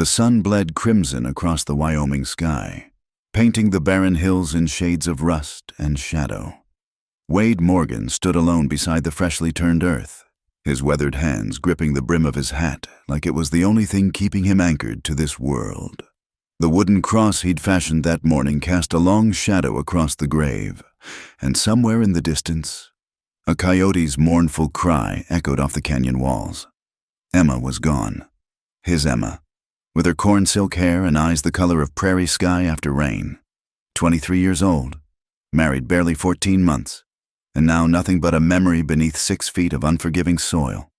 The sun bled crimson across the Wyoming sky, painting the barren hills in shades of rust and shadow. Wade Morgan stood alone beside the freshly turned earth, his weathered hands gripping the brim of his hat like it was the only thing keeping him anchored to this world. The wooden cross he'd fashioned that morning cast a long shadow across the grave, and somewhere in the distance, a coyote's mournful cry echoed off the canyon walls. Emma was gone. His Emma, with her corn silk hair and eyes the color of prairie sky after rain. 23 years old, married barely 14 months, and now nothing but a memory beneath 6 feet of unforgiving soil.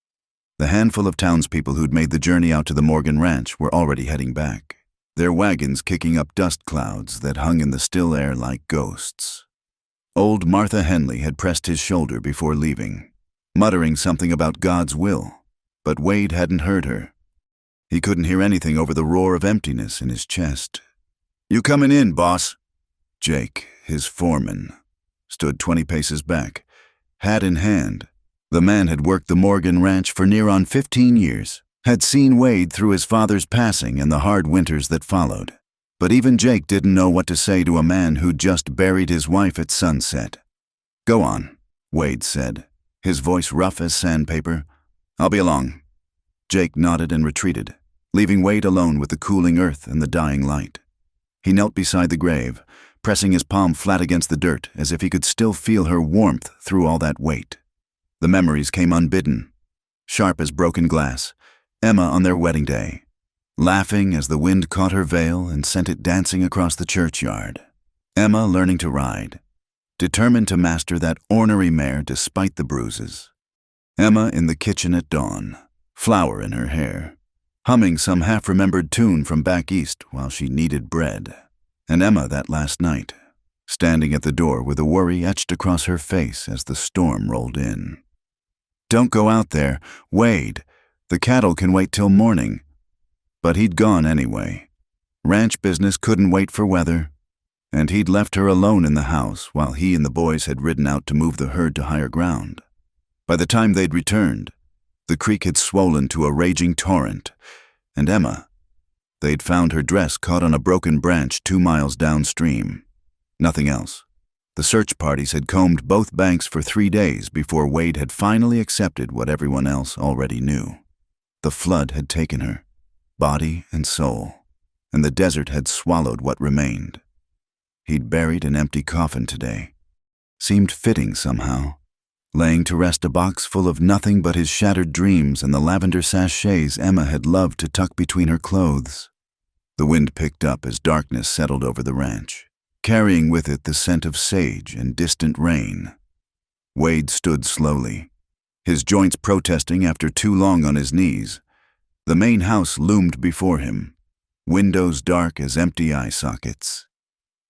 The handful of townspeople who'd made the journey out to the Morgan Ranch were already heading back, their wagons kicking up dust clouds that hung in the still air like ghosts. Old Martha Henley had pressed his shoulder before leaving, muttering something about God's will, but Wade hadn't heard her. He couldn't hear anything over the roar of emptiness in his chest. "You coming in, boss?" Jake, his foreman, stood 20 paces back, hat in hand. The man had worked the Morgan Ranch for near on 15 years, had seen Wade through his father's passing and the hard winters that followed. But even Jake didn't know what to say to a man who'd just buried his wife at sunset. "Go on," Wade said, his voice rough as sandpaper. "I'll be along." Jake nodded and retreated, leaving Wade alone with the cooling earth and the dying light. He knelt beside the grave, pressing his palm flat against the dirt as if he could still feel her warmth through all that weight. The memories came unbidden, sharp as broken glass. Emma on their wedding day, laughing as the wind caught her veil and sent it dancing across the churchyard. Emma learning to ride, determined to master that ornery mare despite the bruises. Emma in the kitchen at dawn, flower in her hair, humming some half-remembered tune from back east while she kneaded bread. And Emma that last night, standing at the door with a worry etched across her face as the storm rolled in. "Don't go out there, Wade. The cattle can wait till morning." But he'd gone anyway. Ranch business couldn't wait for weather, and he'd left her alone in the house while he and the boys had ridden out to move the herd to higher ground. By the time they'd returned, the creek had swollen to a raging torrent, and Emma, they'd found her dress caught on a broken branch 2 miles downstream. Nothing else. The search parties had combed both banks for 3 days before Wade had finally accepted what everyone else already knew. The flood had taken her, body and soul, and the desert had swallowed what remained. He'd buried an empty coffin today. Seemed fitting somehow, laying to rest a box full of nothing but his shattered dreams and the lavender sachets Emma had loved to tuck between her clothes. The wind picked up as darkness settled over the ranch, carrying with it the scent of sage and distant rain. Wade stood slowly, his joints protesting after too long on his knees. The main house loomed before him, windows dark as empty eye sockets.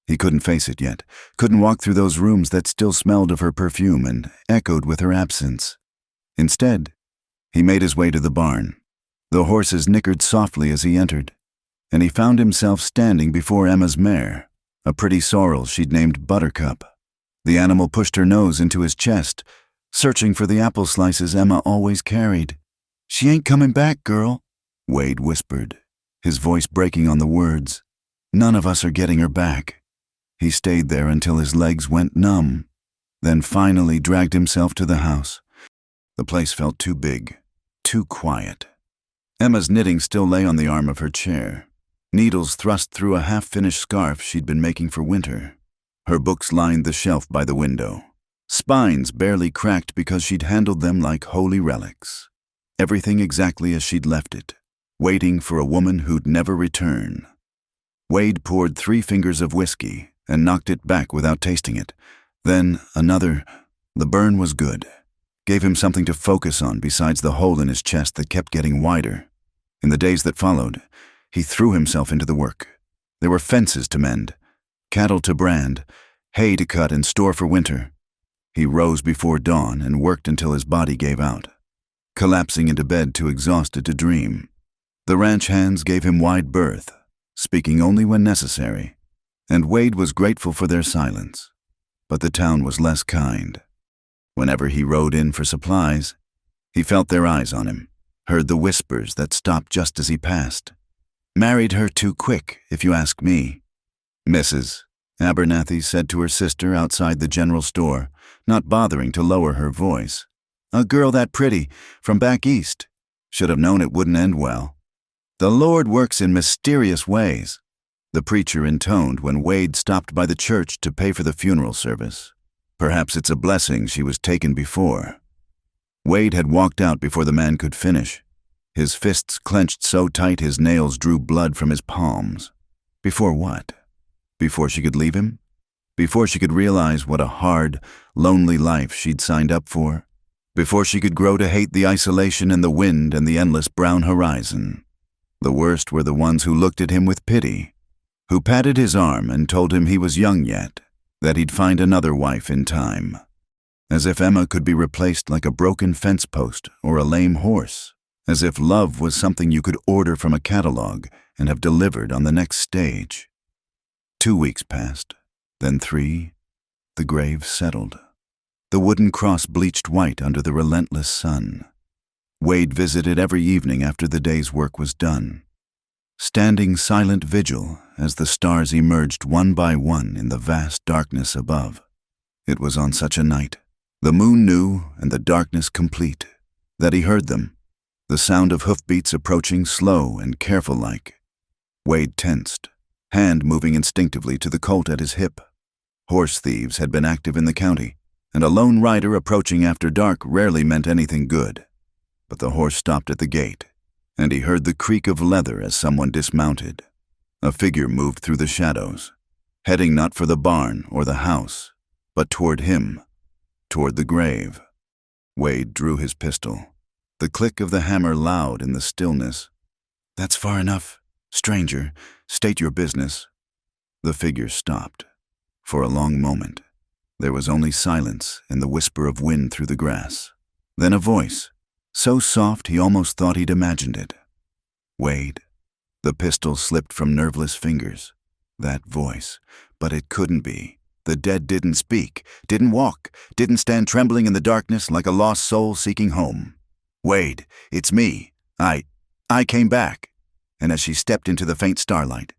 He couldn't face it yet, couldn't walk through those rooms that still smelled of her perfume and echoed with her absence. Instead, he made his way to the barn. The horses nickered softly as he entered, and he found himself standing before Emma's mare, a pretty sorrel she'd named Buttercup. The animal pushed her nose into his chest, searching for the apple slices Emma always carried. "She ain't coming back, girl," Wade whispered, his voice breaking on the words. "None of us are getting her back." He stayed there until his legs went numb, then finally dragged himself to the house. The place felt too big, too quiet. Emma's knitting still lay on the arm of her chair, needles thrust through a half-finished scarf she'd been making for winter. Her books lined the shelf by the window, spines barely cracked because she'd handled them like holy relics. Everything exactly as she'd left it, waiting for a woman who'd never return. Wade poured 3 fingers of whiskey and knocked it back without tasting it. Then another. The burn was good. Gave him something to focus on besides the hole in his chest that kept getting wider. In the days that followed, he threw himself into the work. There were fences to mend, cattle to brand, hay to cut and store for winter. He rose before dawn and worked until his body gave out, collapsing into bed too exhausted to dream. The ranch hands gave him wide berth, speaking only when necessary, and Wade was grateful for their silence. But the town was less kind. Whenever he rode in for supplies, he felt their eyes on him, heard the whispers that stopped just as he passed. Married her too quick, if you ask me. Mrs. Abernathy said to her sister outside the general store, not bothering to lower her voice. A girl that pretty, from back east. Should have known it wouldn't end well. The Lord works in mysterious ways, the preacher intoned when Wade stopped by the church to pay for the funeral service. Perhaps it's a blessing she was taken before. Wade had walked out before the man could finish. His fists clenched so tight his nails drew blood from his palms. Before what? Before she could leave him? Before she could realize what a hard, lonely life she'd signed up for? Before she could grow to hate the isolation and the wind and the endless brown horizon? The worst were the ones who looked at him with pity, who patted his arm and told him he was young yet, that he'd find another wife in time. As if Emma could be replaced like a broken fence post or a lame horse. As if love was something you could order from a catalog and have delivered on the next stage. 2 weeks passed, then 3. The grave settled. The wooden cross bleached white under the relentless sun. Wade visited every evening after the day's work was done, standing silent vigil as the stars emerged one by one in the vast darkness above. It was on such a night, the moon new and the darkness complete, that he heard them, the sound of hoofbeats approaching slow and careful-like. Wade tensed, hand moving instinctively to the colt at his hip. Horse thieves had been active in the county, and a lone rider approaching after dark rarely meant anything good. But the horse stopped at the gate, and he heard the creak of leather as someone dismounted. A figure moved through the shadows, heading not for the barn or the house, but toward him, toward the grave. Wade drew his pistol, the click of the hammer loud in the stillness. "That's far enough, stranger. State your business." The figure stopped. For a long moment, there was only silence and the whisper of wind through the grass. Then a voice, so soft he almost thought he'd imagined it. "Wade." The pistol slipped from nerveless fingers. That voice. But it couldn't be. The dead didn't speak, didn't walk, didn't stand trembling in the darkness like a lost soul seeking home. "Wade, it's me. I came back." And as she stepped into the faint starlight,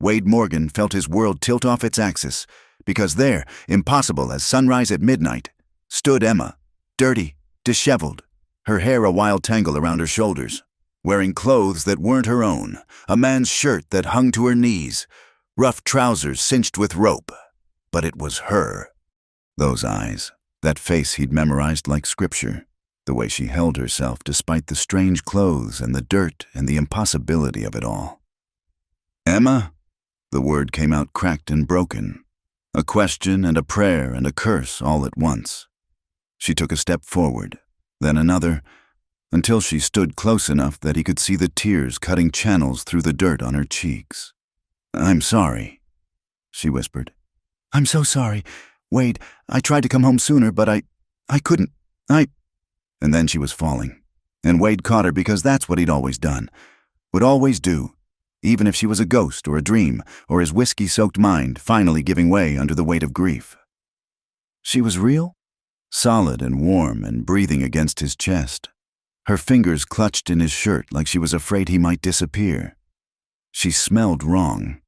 Wade Morgan felt his world tilt off its axis, because there, impossible as sunrise at midnight, stood Emma, dirty, disheveled, her hair a wild tangle around her shoulders, wearing clothes that weren't her own, a man's shirt that hung to her knees, rough trousers cinched with rope. But it was her. Those eyes, that face he'd memorized like scripture, the way she held herself despite the strange clothes and the dirt and the impossibility of it all. "Emma?" The word came out cracked and broken, a question and a prayer and a curse all at once. She took a step forward, then another, until she stood close enough that he could see the tears cutting channels through the dirt on her cheeks. "I'm sorry," she whispered. "I'm so sorry. Wade, I tried to come home sooner, but I couldn't. And then she was falling, and Wade caught her because that's what he'd always done, would always do, even if she was a ghost or a dream or his whiskey-soaked mind finally giving way under the weight of grief. She was real, solid and warm and breathing against his chest, her fingers clutched in his shirt like she was afraid he might disappear. She smelled wrong,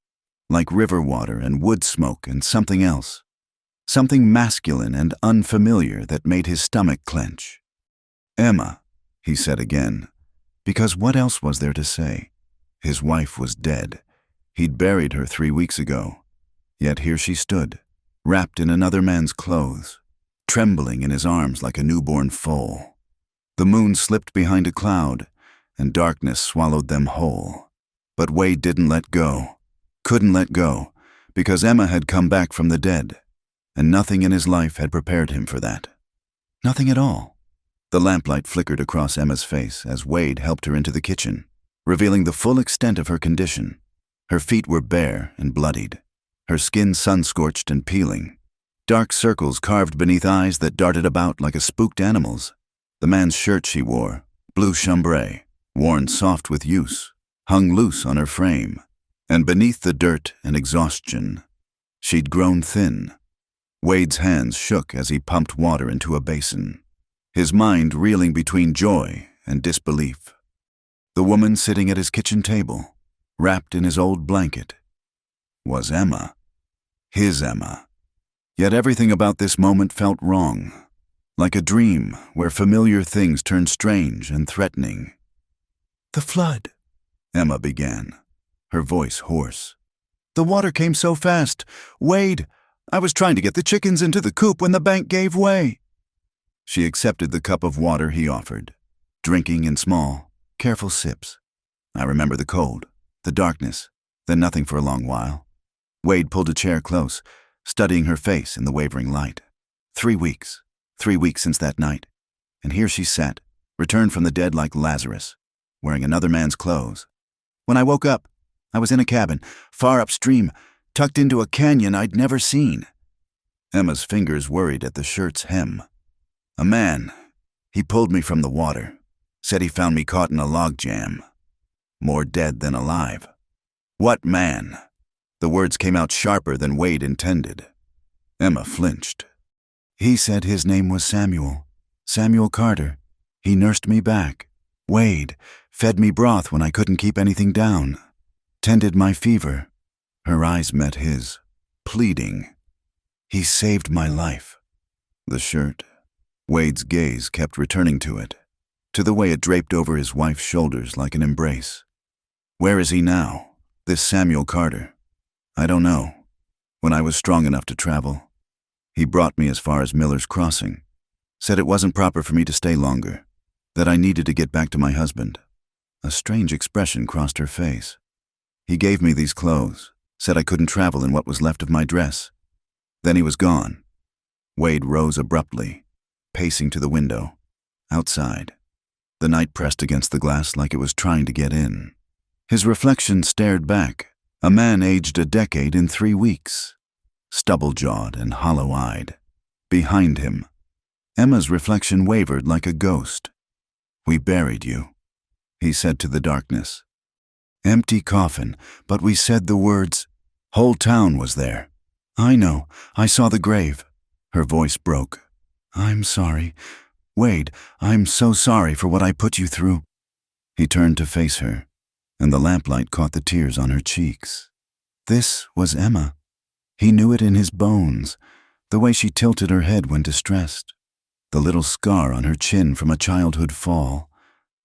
like river water and wood smoke and something else, something masculine and unfamiliar that made his stomach clench. "Emma," he said again, because what else was there to say? His wife was dead. He'd buried her 3 weeks ago. Yet here she stood, wrapped in another man's clothes, trembling in his arms like a newborn foal. The moon slipped behind a cloud, and darkness swallowed them whole. But Wade didn't let go, couldn't let go, because Emma had come back from the dead, and nothing in his life had prepared him for that. Nothing at all. The lamplight flickered across Emma's face as Wade helped her into the kitchen, revealing the full extent of her condition. Her feet were bare and bloodied, her skin sun-scorched and peeling, dark circles carved beneath eyes that darted about like a spooked animal's. The man's shirt she wore, blue chambray, worn soft with use, hung loose on her frame, and beneath the dirt and exhaustion, she'd grown thin. Wade's hands shook as he pumped water into a basin, his mind reeling between joy and disbelief. The woman sitting at his kitchen table, wrapped in his old blanket, was Emma. His Emma. Yet everything about this moment felt wrong, like a dream where familiar things turned strange and threatening. "The flood," Emma began, her voice hoarse. "The water came so fast. Wade, I was trying to get the chickens into the coop when the bank gave way." She accepted the cup of water he offered, drinking in small, careful sips. I remember the cold, the darkness, then nothing for a long while. Wade pulled a chair close, studying her face in the wavering light. 3 weeks. 3 weeks since that night. And here she sat, returned from the dead like Lazarus, wearing another man's clothes. When I woke up, I was in a cabin, far upstream, tucked into a canyon I'd never seen. Emma's fingers worried at the shirt's hem. "A man. He pulled me from the water. Said he found me caught in a log jam. More dead than alive." "What man?" The words came out sharper than Wade intended. Emma flinched. "He said his name was Samuel. Samuel Carter. He nursed me back. Wade. Fed me broth when I couldn't keep anything down. Tended my fever." Her eyes met his, pleading. "He saved my life." The shirt. Wade's gaze kept returning to it, to the way it draped over his wife's shoulders like an embrace. "Where is he now, this Samuel Carter?" "I don't know. When I was strong enough to travel. He brought me as far as Miller's Crossing. Said it wasn't proper for me to stay longer, that I needed to get back to my husband." A strange expression crossed her face. "He gave me these clothes, said I couldn't travel in what was left of my dress. Then he was gone." Wade rose abruptly, pacing to the window. Outside. The night pressed against the glass like it was trying to get in. His reflection stared back, a man aged a decade in 3 weeks, stubble-jawed and hollow-eyed. Behind him, Emma's reflection wavered like a ghost. "We buried you," he said to the darkness. "Empty coffin, but we said the words. Whole town was there." "I know, I saw the grave." Her voice broke. "I'm sorry. Wade, I'm so sorry for what I put you through." He turned to face her, and the lamplight caught the tears on her cheeks. This was Emma. He knew it in his bones, the way she tilted her head when distressed, the little scar on her chin from a childhood fall,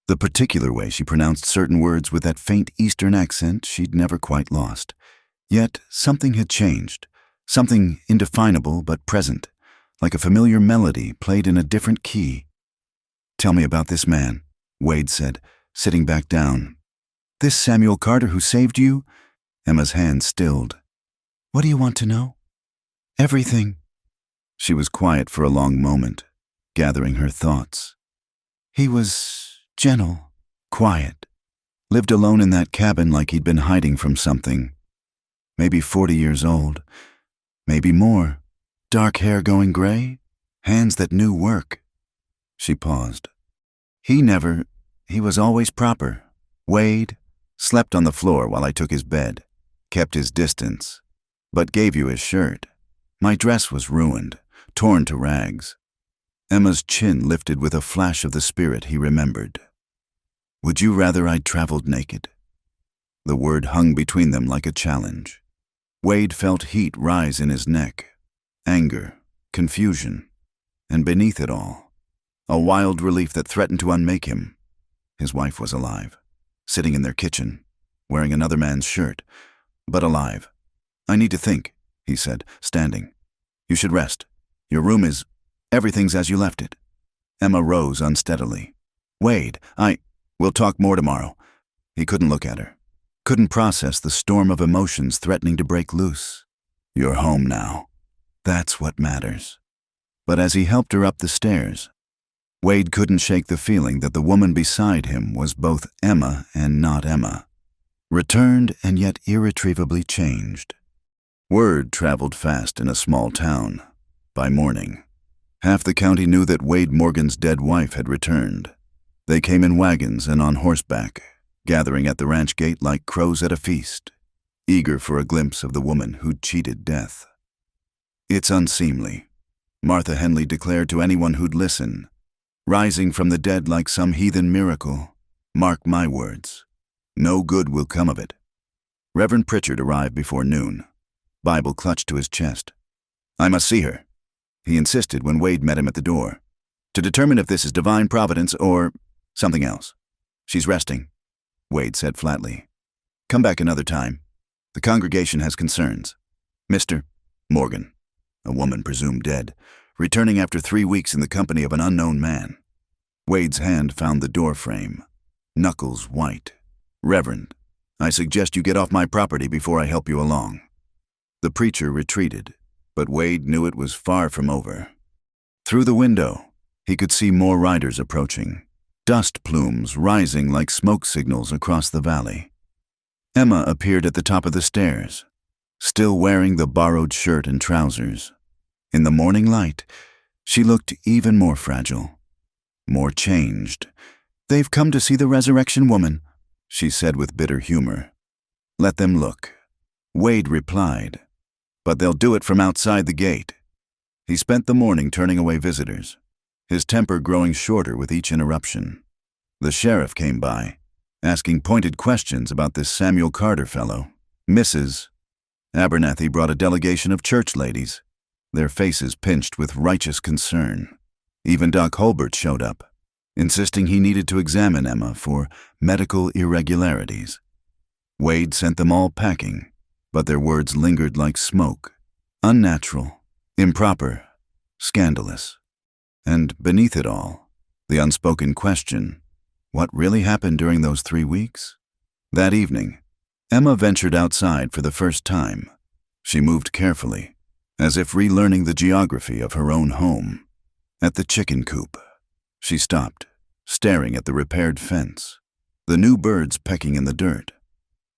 the particular way she pronounced certain words with that faint Eastern accent she'd never quite lost. Yet something had changed, something indefinable but present, like a familiar melody played in a different key. "Tell me about this man," Wade said, sitting back down. "This Samuel Carter who saved you?" Emma's hand stilled. "What do you want to know?" "Everything." She was quiet for a long moment, gathering her thoughts. "He was gentle, quiet, lived alone in that cabin like he'd been hiding from something. Maybe 40 years old, maybe more. Dark hair going gray, hands that knew work." She paused. He was always proper. Wade, slept on the floor while I took his bed, kept his distance, but gave you his shirt. My dress was ruined, torn to rags." Emma's chin lifted with a flash of the spirit he remembered. "Would you rather I'd traveled naked?" The word hung between them like a challenge. Wade felt heat rise in his neck, anger, confusion, and beneath it all, a wild relief that threatened to unmake him. His wife was alive, sitting in their kitchen, wearing another man's shirt, but alive. "I need to think," he said, standing. "You should rest. Your room everything's as you left it." Emma rose unsteadily. "Wade, we'll talk more tomorrow." He couldn't look at her, couldn't process the storm of emotions threatening to break loose. "You're home now. That's what matters." But as he helped her up the stairs, Wade couldn't shake the feeling that the woman beside him was both Emma and not Emma, returned and yet irretrievably changed. Word traveled fast in a small town. By morning, half the county knew that Wade Morgan's dead wife had returned. They came in wagons and on horseback, gathering at the ranch gate like crows at a feast, eager for a glimpse of the woman who'd cheated death. "It's unseemly," Martha Henley declared to anyone who'd listen. "Rising from the dead like some heathen miracle. Mark my words. No good will come of it." Reverend Pritchard arrived before noon, Bible clutched to his chest. "I must see her," he insisted when Wade met him at the door, "to determine if this is divine providence or something else." "She's resting," Wade said flatly. "Come back another time. The congregation has concerns. Mr. Morgan," a woman presumed dead, returning after 3 weeks in the company of an unknown man. Wade's hand found the door frame, knuckles white. "Reverend, I suggest you get off my property before I help you along." The preacher retreated, but Wade knew it was far from over. Through the window, he could see more riders approaching, dust plumes rising like smoke signals across the valley. Emma appeared at the top of the stairs, still wearing the borrowed shirt and trousers. In the morning light, she looked even more fragile, more changed. "They've come to see the resurrection woman," she said with bitter humor. "Let them look," Wade replied, "but they'll do it from outside the gate." He spent the morning turning away visitors, his temper growing shorter with each interruption. The sheriff came by, asking pointed questions about this Samuel Carter fellow. Mrs. Abernathy brought a delegation of church ladies, their faces pinched with righteous concern. Even Doc Holbert showed up, insisting he needed to examine Emma for medical irregularities. Wade sent them all packing, but their words lingered like smoke. Unnatural, improper, scandalous. And beneath it all, the unspoken question, what really happened during those 3 weeks? That evening, Emma ventured outside for the first time. She moved carefully, as if relearning the geography of her own home. At the chicken coop, she stopped, staring at the repaired fence, the new birds pecking in the dirt.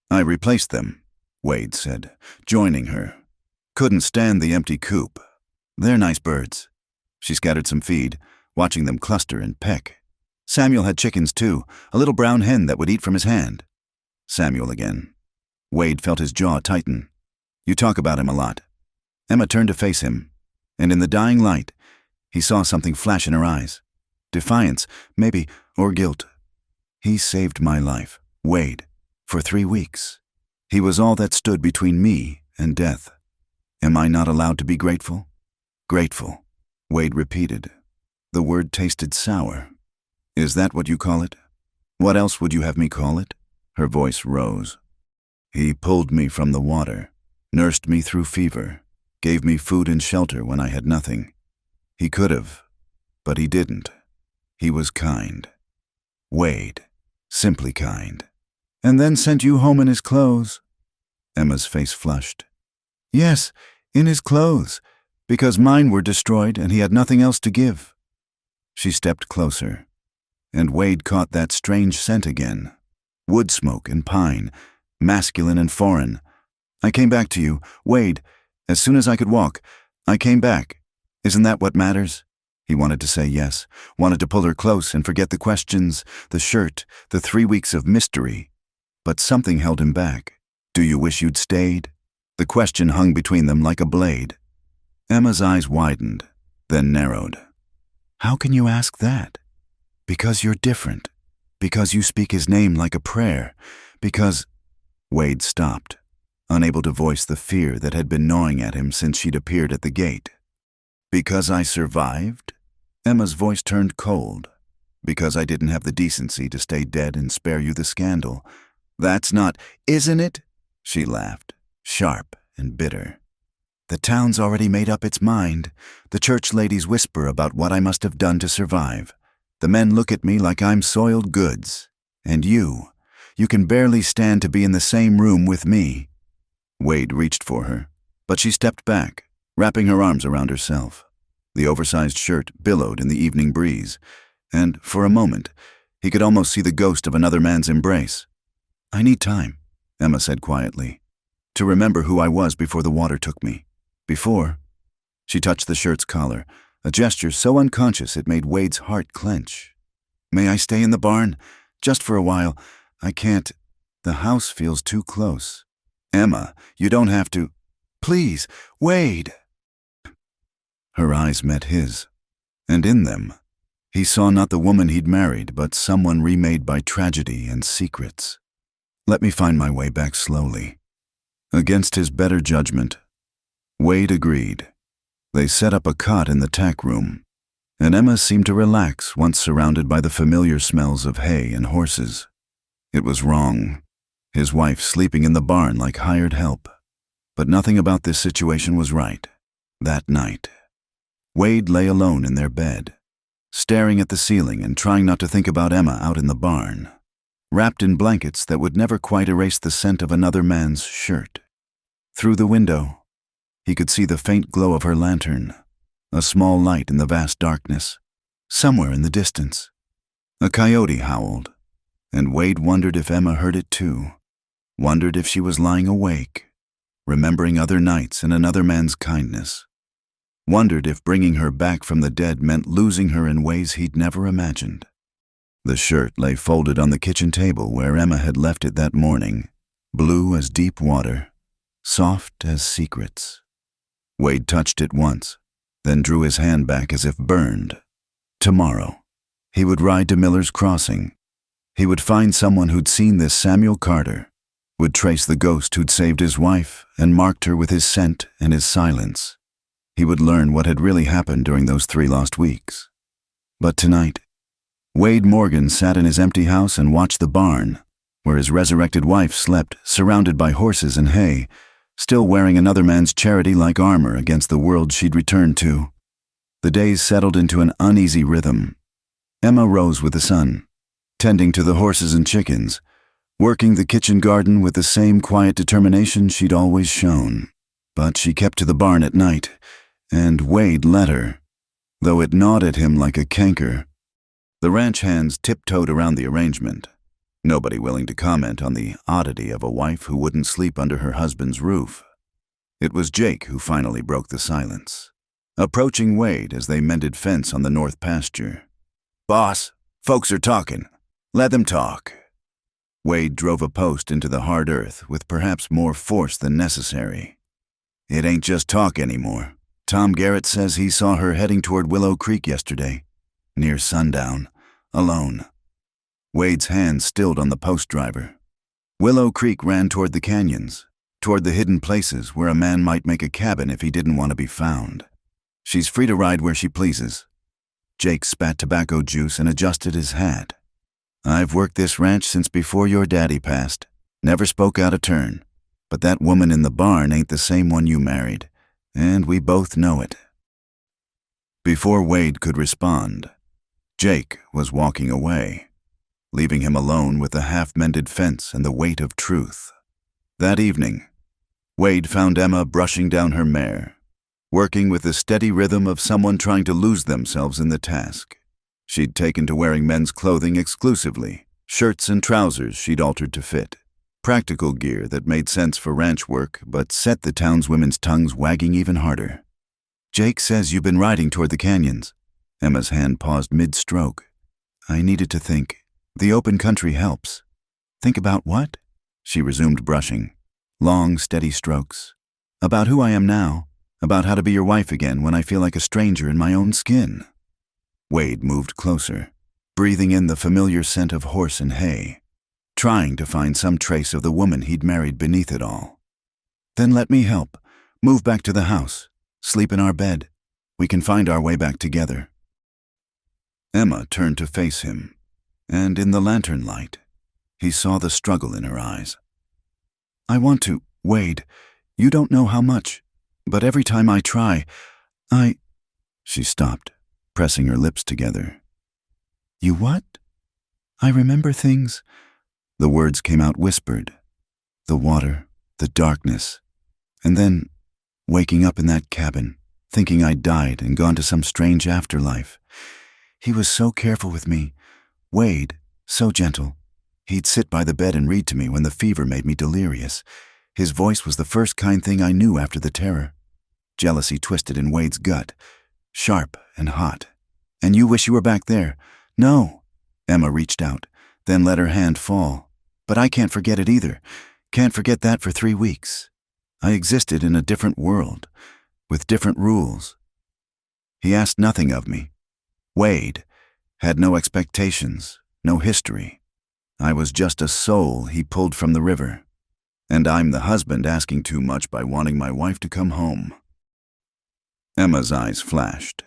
"I replaced them," Wade said, joining her. "Couldn't stand the empty coop. They're nice birds." She scattered some feed, watching them cluster and peck. "Samuel had chickens too, a little brown hen that would eat from his hand." Samuel again. Wade felt his jaw tighten. "You talk about him a lot." Emma turned to face him, and in the dying light, he saw something flash in her eyes. Defiance, maybe, or guilt. "He saved my life, Wade, for 3 weeks. He was all that stood between me and death. Am I not allowed to be grateful?" "Grateful," Wade repeated. The word tasted sour. "Is that what you call it? What else would you have me call it?" Her voice rose. "He pulled me from the water, nursed me through fever, gave me food and shelter when I had nothing. He could have, but he didn't. He was kind. Wade, simply kind." "And then sent you home in his clothes." Emma's face flushed. "Yes, in his clothes, because mine were destroyed and he had nothing else to give." She stepped closer, and Wade caught that strange scent again. Wood smoke and pine, masculine and foreign. "I came back to you, Wade, as soon as I could walk. I came back. Isn't that what matters?" He wanted to say yes, wanted to pull her close and forget the questions, the shirt, the 3 weeks of mystery. But something held him back. "Do you wish you'd stayed?" The question hung between them like a blade. Emma's eyes widened, then narrowed. "How can you ask that?" "Because you're different. Because you speak his name like a prayer. Because—" Wade stopped, unable to voice the fear that had been gnawing at him since she'd appeared at the gate. "Because I survived?" Emma's voice turned cold. "Because I didn't have the decency to stay dead and spare you the scandal. That's not—" "Isn't it?" She laughed, sharp and bitter. "The town's already made up its mind. The church ladies whisper about what I must have done to survive. The men look at me like I'm soiled goods. And you can barely stand to be in the same room with me." Wade reached for her, but she stepped back, wrapping her arms around herself. The oversized shirt billowed in the evening breeze, and, for a moment, he could almost see the ghost of another man's embrace. "I need time," Emma said quietly, "to remember who I was before the water took me. Before—" She touched the shirt's collar, a gesture so unconscious it made Wade's heart clench. "May I stay in the barn? Just for a while. I can't. The house feels too close." "Emma, you don't have to—" "Please, Wade!" Her eyes met his, and in them, he saw not the woman he'd married, but someone remade by tragedy and secrets. "Let me find my way back slowly," Against his better judgment, Wade agreed. They set up a cot in the tack room, and Emma seemed to relax once surrounded by the familiar smells of hay and horses. It was wrong, his wife sleeping in the barn like hired help. But nothing about this situation was right. That night, Wade lay alone in their bed, staring at the ceiling and trying not to think about Emma out in the barn, wrapped in blankets that would never quite erase the scent of another man's shirt. Through the window, he could see the faint glow of her lantern, a small light in the vast darkness. Somewhere in the distance, a coyote howled, and Wade wondered if Emma heard it too, wondered if she was lying awake, remembering other nights and another man's kindness, wondered if bringing her back from the dead meant losing her in ways he'd never imagined. The shirt lay folded on the kitchen table where Emma had left it that morning, blue as deep water, soft as secrets. Wade touched it once, then drew his hand back as if burned. Tomorrow, he would ride to Miller's Crossing. He would find someone who'd seen this Samuel Carter, would trace the ghost who'd saved his wife and marked her with his scent and his silence. He would learn what had really happened during those 3 lost weeks. But tonight, Wade Morgan sat in his empty house and watched the barn, where his resurrected wife slept, surrounded by horses and hay, still wearing another man's charity-like armor against the world she'd returned to. The days settled into an uneasy rhythm. Emma rose with the sun, tending to the horses and chickens, working the kitchen garden with the same quiet determination she'd always shown. But she kept to the barn at night, and Wade let her, though it gnawed at him like a canker. The ranch hands tiptoed around the arrangement, nobody willing to comment on the oddity of a wife who wouldn't sleep under her husband's roof. It was Jake who finally broke the silence, approaching Wade as they mended fence on the north pasture. "Boss, folks are talking. Let them talk." Wade drove a post into the hard earth with perhaps more force than necessary. "It ain't just talk anymore. Tom Garrett says he saw her heading toward Willow Creek yesterday, near sundown, alone." Wade's hand stilled on the post driver. Willow Creek ran toward the canyons, toward the hidden places where a man might make a cabin if he didn't want to be found. "She's free to ride where she pleases." Jake spat tobacco juice and adjusted his hat. "I've worked this ranch since before your daddy passed. Never spoke out of turn. But that woman in the barn ain't the same one you married, and we both know it." Before Wade could respond, Jake was walking away, leaving him alone with the half-mended fence and the weight of truth. That evening, Wade found Emma brushing down her mare, working with the steady rhythm of someone trying to lose themselves in the task. She'd taken to wearing men's clothing exclusively, shirts and trousers she'd altered to fit. Practical gear that made sense for ranch work but set the townswomen's tongues wagging even harder. "Jake says you've been riding toward the canyons." Emma's hand paused mid-stroke. "I needed to think. The open country helps." "Think about what?" She resumed brushing. Long, steady strokes. "About who I am now. About how to be your wife again when I feel like a stranger in my own skin." Wade moved closer, breathing in the familiar scent of horse and hay, trying to find some trace of the woman he'd married beneath it all. "Then let me help. Move back to the house. Sleep in our bed. We can find our way back together." Emma turned to face him, and in the lantern light, he saw the struggle in her eyes. "I want to, Wade. You don't know how much, but every time I try, She stopped, pressing her lips together. "You what?" "I remember things." The words came out whispered. The water, the darkness, and then waking up in that cabin, thinking I'd died and gone to some strange afterlife. He was so careful with me. Wade, so gentle. He'd sit by the bed and read to me when the fever made me delirious. His voice was the first kind thing I knew after the terror. Jealousy twisted in Wade's gut, sharp and hot. "And you wish you were back there?" "No." Emma reached out, then let her hand fall. "But I can't forget it either. Can't forget that for 3 weeks. I existed in a different world, with different rules." He asked nothing of me. Wade had no expectations, no history. I was just a soul he pulled from the river. And I'm the husband asking too much by wanting my wife to come home. Emma's eyes flashed.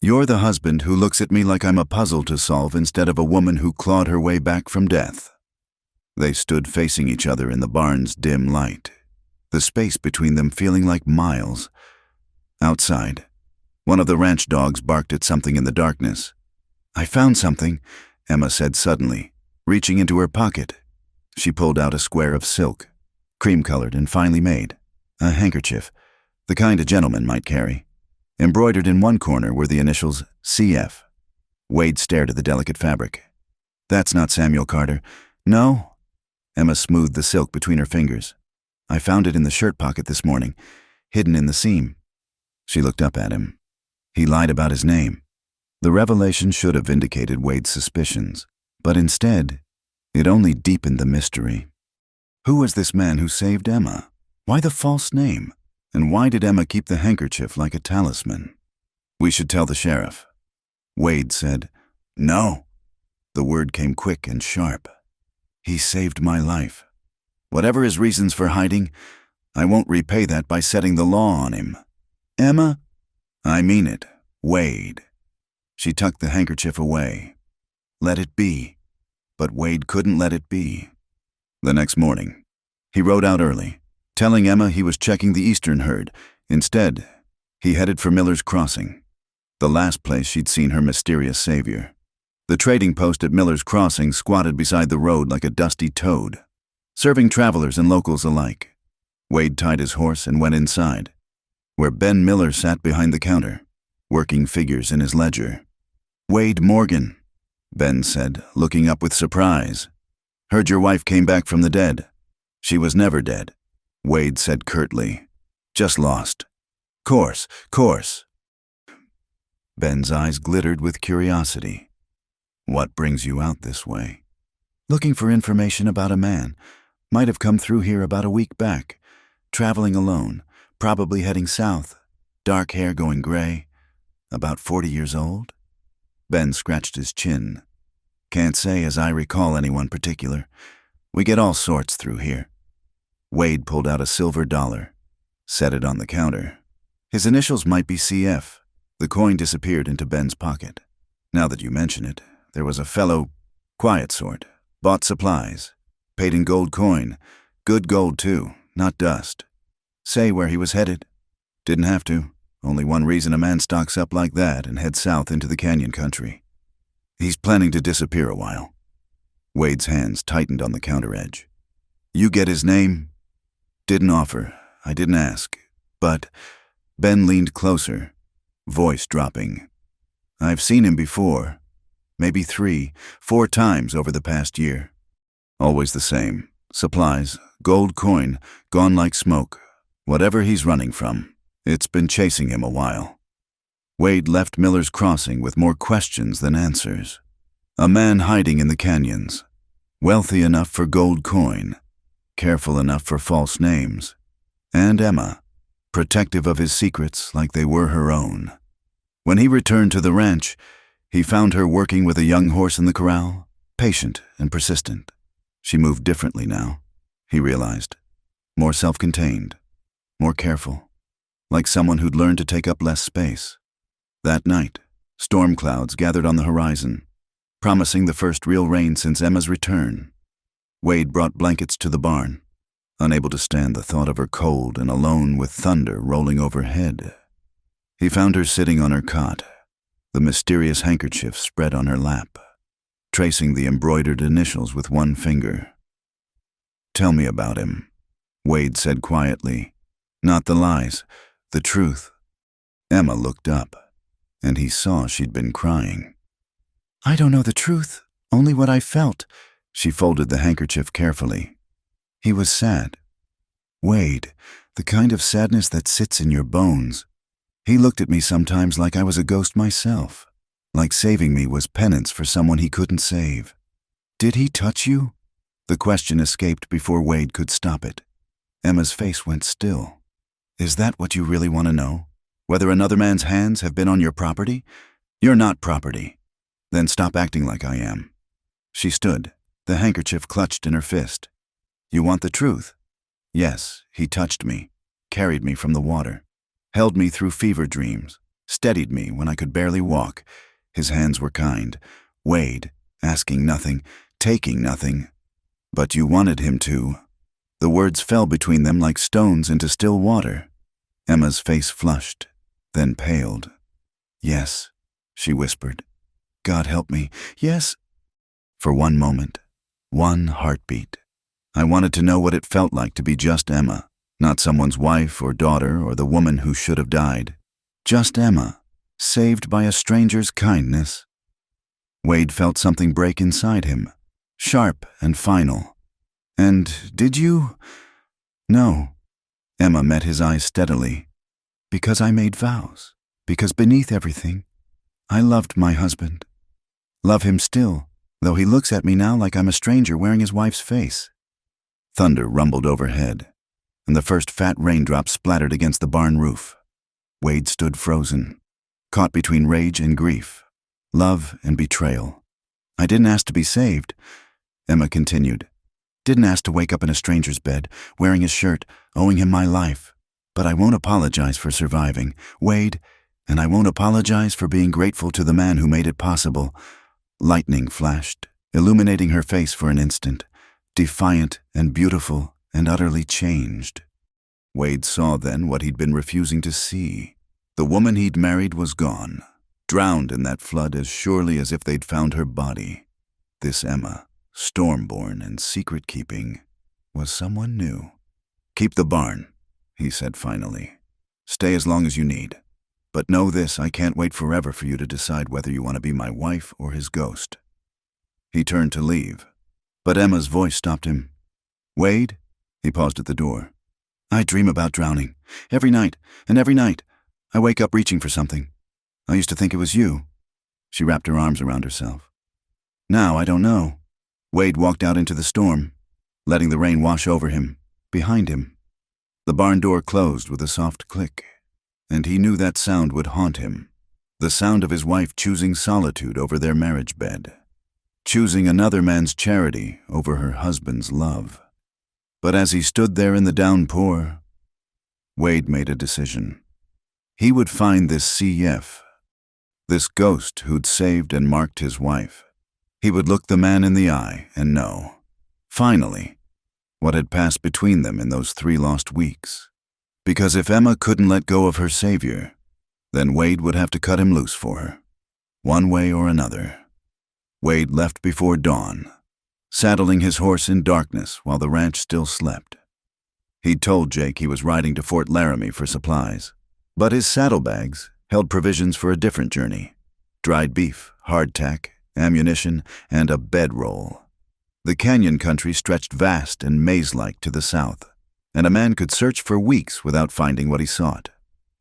You're the husband who looks at me like I'm a puzzle to solve instead of a woman who clawed her way back from death. They stood facing each other in the barn's dim light, the space between them feeling like miles. Outside, one of the ranch dogs barked at something in the darkness. I found something, Emma said suddenly, reaching into her pocket. She pulled out a square of silk, cream-colored and finely made, a handkerchief, the kind a gentleman might carry. Embroidered in one corner were the initials CF. Wade stared at the delicate fabric. That's not Samuel Carter. No. Emma smoothed the silk between her fingers. I found it in the shirt pocket this morning, hidden in the seam. She looked up at him. He lied about his name. The revelation should have vindicated Wade's suspicions, but instead, it only deepened the mystery. Who was this man who saved Emma? Why the false name? And why did Emma keep the handkerchief like a talisman? We should tell the sheriff. Wade said, No. The word came quick and sharp. He saved my life. Whatever his reasons for hiding, I won't repay that by setting the law on him. Emma? I mean it, Wade. She tucked the handkerchief away. Let it be. But Wade couldn't let it be. The next morning, he rode out early, telling Emma he was checking the eastern herd. Instead, he headed for Miller's Crossing, the last place she'd seen her mysterious savior. The trading post at Miller's Crossing squatted beside the road like a dusty toad, serving travelers and locals alike. Wade tied his horse and went inside, where Ben Miller sat behind the counter, working figures in his ledger. Wade Morgan, Ben said, looking up with surprise. Heard your wife came back from the dead. She was never dead, Wade said curtly. Just lost. Course. Ben's eyes glittered with curiosity. What brings you out this way? Looking for information about a man. Might have come through here about a week back. Traveling alone, probably heading south. Dark hair going gray. About 40 years old? Ben scratched his chin. Can't say as I recall anyone particular. We get all sorts through here. Wade pulled out a silver dollar, set it on the counter. His initials might be CF. The coin disappeared into Ben's pocket. Now that you mention it, there was a fellow, quiet sort, bought supplies, paid in gold coin, good gold too, not dust. Say where he was headed? Didn't have to. Only one reason a man stocks up like that and heads south into the canyon country. He's planning to disappear a while. Wade's hands tightened on the counter edge. You get his name? Didn't offer. I didn't ask. But Ben leaned closer, voice dropping. I've seen him before. Maybe 3, 4 times over the past year. Always the same. Supplies, gold coin, gone like smoke. Whatever he's running from, it's been chasing him a while. Wade left Miller's Crossing with more questions than answers. A man hiding in the canyons, wealthy enough for gold coin, careful enough for false names, and Emma, protective of his secrets like they were her own. When he returned to the ranch, he found her working with a young horse in the corral, patient and persistent. She moved differently now, he realized, more self-contained, more careful, like someone who'd learned to take up less space. That night, storm clouds gathered on the horizon, promising the first real rain since Emma's return. Wade brought blankets to the barn, unable to stand the thought of her cold and alone with thunder rolling overhead. He found her sitting on her cot, the mysterious handkerchief spread on her lap, tracing the embroidered initials with one finger. Tell me about him, Wade said quietly. Not the lies, the truth. Emma looked up, and he saw she'd been crying. I don't know the truth, only what I felt. She folded the handkerchief carefully. He was sad. Wade, the kind of sadness that sits in your bones. He looked at me sometimes like I was a ghost myself, like saving me was penance for someone he couldn't save. Did he touch you? The question escaped before Wade could stop it. Emma's face went still. Is that what you really want to know? Whether another man's hands have been on your property? You're not property. Then stop acting like I am. She stood, the handkerchief clutched in her fist. You want the truth? Yes, he touched me, carried me from the water, held me through fever dreams, steadied me when I could barely walk. His hands were kind. Wade, asking nothing, taking nothing. But you wanted him to. The words fell between them like stones into still water. Emma's face flushed, then paled. Yes, she whispered. God help me. Yes. For one moment, one heartbeat. I wanted to know what it felt like to be just Emma, not someone's wife or daughter or the woman who should have died. Just Emma, saved by a stranger's kindness. Wade felt something break inside him, sharp and final. And did you? No. Emma met his eyes steadily. Because I made vows. Because beneath everything, I loved my husband. Love him still, though he looks at me now like I'm a stranger wearing his wife's face. Thunder rumbled overhead, and the first fat raindrops splattered against the barn roof. Wade stood frozen, caught between rage and grief, love and betrayal. I didn't ask to be saved, Emma continued. Didn't ask to wake up in a stranger's bed, wearing his shirt, owing him my life. But I won't apologize for surviving, Wade, and I won't apologize for being grateful to the man who made it possible. Lightning flashed, illuminating her face for an instant, defiant and beautiful and utterly changed. Wade saw then what he'd been refusing to see. The woman he'd married was gone, drowned in that flood as surely as if they'd found her body. This Emma, storm-born and secret-keeping, was someone new. Keep the barn, he said finally. Stay as long as you need. But know this, I can't wait forever for you to decide whether you want to be my wife or his ghost. He turned to leave, but Emma's voice stopped him. Wade? He paused at the door. I dream about drowning. Every night, and every night. I wake up reaching for something. I used to think it was you. She wrapped her arms around herself. Now I don't know. Wade walked out into the storm, letting the rain wash over him, behind him. The barn door closed with a soft click, and he knew that sound would haunt him. The sound of his wife choosing solitude over their marriage bed, choosing another man's charity over her husband's love. But as he stood there in the downpour, Wade made a decision. He would find this CF, this ghost who'd saved and marked his wife. He would look the man in the eye and know, finally, what had passed between them in those 3 lost weeks. Because if Emma couldn't let go of her savior, then Wade would have to cut him loose for her, one way or another. Wade left before dawn, saddling his horse in darkness while the ranch still slept. He'd told Jake he was riding to Fort Laramie for supplies, but his saddlebags held provisions for a different journey: dried beef, hardtack, ammunition, and a bedroll. The canyon country stretched vast and maze-like to the south, and a man could search for weeks without finding what he sought.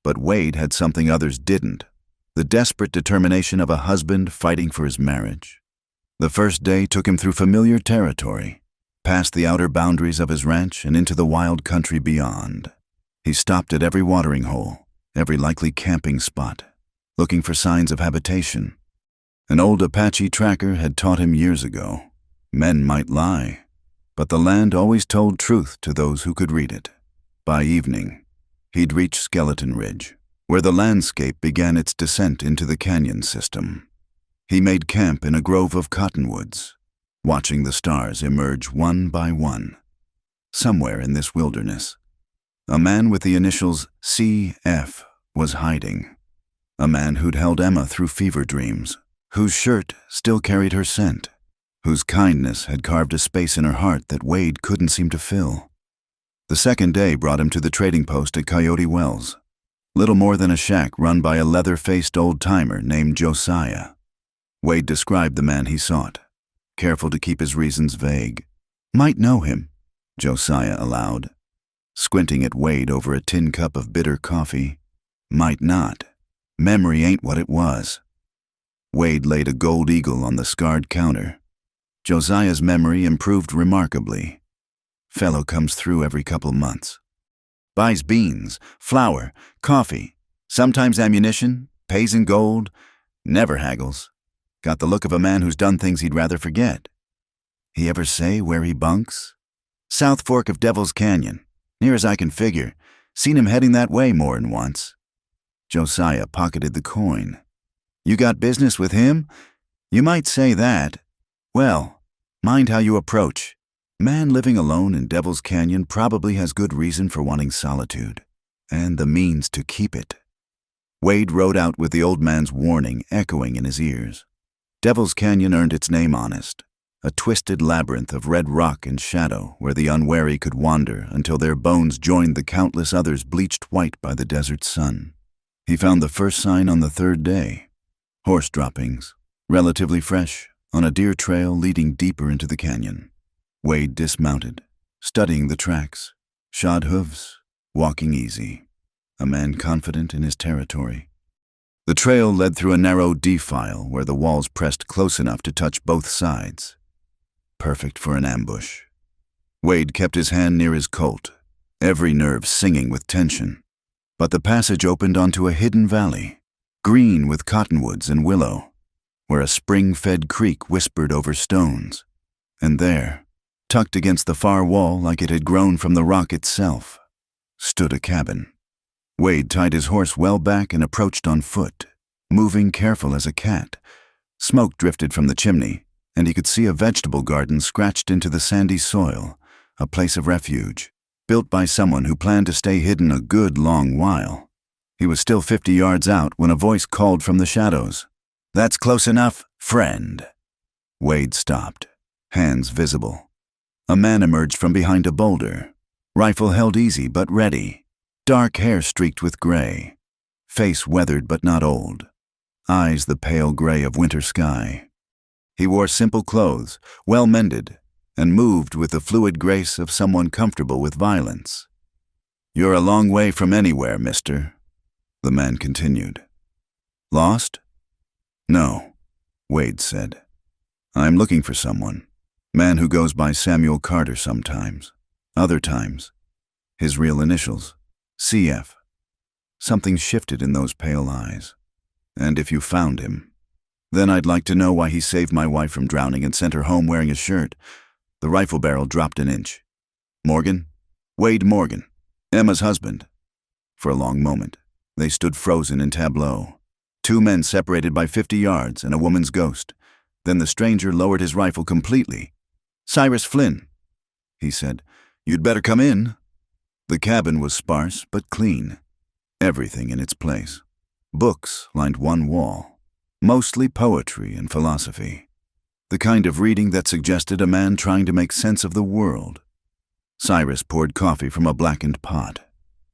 But Wade had something others didn't: the desperate determination of a husband fighting for his marriage. The first day took him through familiar territory, past the outer boundaries of his ranch and into the wild country beyond. He stopped at every watering hole, every likely camping spot, looking for signs of habitation. An old Apache tracker had taught him years ago, men might lie, but the land always told truth to those who could read it. By evening, he'd reached Skeleton Ridge, where the landscape began its descent into the canyon system. He made camp in a grove of cottonwoods, watching the stars emerge one by one. Somewhere in this wilderness, a man with the initials CF was hiding. A man who'd held Emma through fever dreams, whose shirt still carried her scent, whose kindness had carved a space in her heart that Wade couldn't seem to fill. The second day brought him to the trading post at Coyote Wells, little more than a shack run by a leather-faced old-timer named Josiah. Wade described the man he sought, careful to keep his reasons vague. Might know him, Josiah allowed, squinting at Wade over a tin cup of bitter coffee. Might not. Memory ain't what it was. Wade laid a gold eagle on the scarred counter. Josiah's memory improved remarkably. Fellow comes through every couple months. Buys beans, flour, coffee, sometimes ammunition, pays in gold, never haggles. Got the look of a man who's done things he'd rather forget. He ever say where he bunks? South Fork of Devil's Canyon. Near as I can figure. Seen him heading that way more'n once. Josiah pocketed the coin. You got business with him? You might say that. Well, mind how you approach. Man living alone in Devil's Canyon probably has good reason for wanting solitude, and the means to keep it. Wade rode out with the old man's warning echoing in his ears. Devil's Canyon earned its name honest, a twisted labyrinth of red rock and shadow where the unwary could wander until their bones joined the countless others bleached white by the desert sun. He found the first sign on the third day. Horse droppings, relatively fresh, on a deer trail leading deeper into the canyon. Wade dismounted, studying the tracks, shod hooves, walking easy, a man confident in his territory. The trail led through a narrow defile where the walls pressed close enough to touch both sides. Perfect for an ambush. Wade kept his hand near his Colt, every nerve singing with tension. But the passage opened onto a hidden valley, green with cottonwoods and willow, where a spring-fed creek whispered over stones. And there, tucked against the far wall like it had grown from the rock itself, stood a cabin. Wade tied his horse well back and approached on foot, moving careful as a cat. Smoke drifted from the chimney, and he could see a vegetable garden scratched into the sandy soil, a place of refuge, built by someone who planned to stay hidden a good long while. He was still 50 yards out when a voice called from the shadows. "That's close enough, friend." Wade stopped, hands visible. A man emerged from behind a boulder, rifle held easy but ready, dark hair streaked with gray, face weathered but not old, eyes the pale gray of winter sky. He wore simple clothes, well mended, and moved with the fluid grace of someone comfortable with violence. "You're a long way from anywhere, mister," the man continued. "Lost?" "No," Wade said. "I'm looking for someone. Man who goes by Samuel Carter sometimes. Other times, his real initials, CF. Something shifted in those pale eyes. And if you found him, then I'd like to know why he saved my wife from drowning and sent her home wearing a shirt." The rifle barrel dropped an inch. "Morgan? Wade Morgan, Emma's husband." For a long moment, they stood frozen in tableau. Two men separated by 50 yards and a woman's ghost. Then the stranger lowered his rifle completely. "Cyrus Flynn," he said. "You'd better come in." The cabin was sparse but clean. Everything in its place. Books lined one wall, mostly poetry and philosophy. The kind of reading that suggested a man trying to make sense of the world. Cyrus poured coffee from a blackened pot,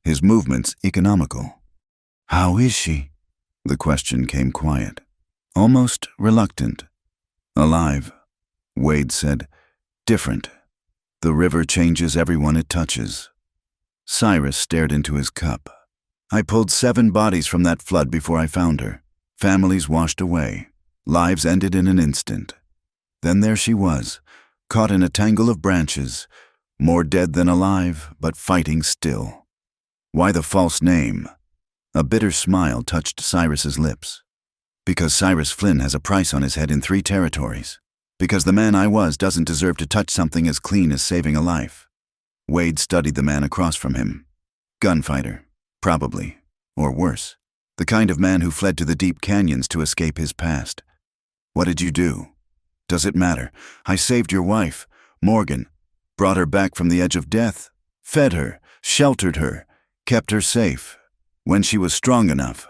his movements economical. "How is she?" The question came quiet, almost reluctant. "Alive," Wade said. "Different. The river changes everyone it touches." Cyrus stared into his cup. "I pulled 7 bodies from that flood before I found her. Families washed away. Lives ended in an instant. Then there she was, caught in a tangle of branches, more dead than alive, but fighting still. Why the false name?" A bitter smile touched Cyrus's lips. "Because Cyrus Flynn has a price on his head in 3 territories. Because the man I was doesn't deserve to touch something as clean as saving a life." Wade studied the man across from him. Gunfighter, probably, or worse. The kind of man who fled to the deep canyons to escape his past. "What did you do?" "Does it matter? I saved your wife, Morgan, brought her back from the edge of death, fed her, sheltered her, kept her safe. When she was strong enough,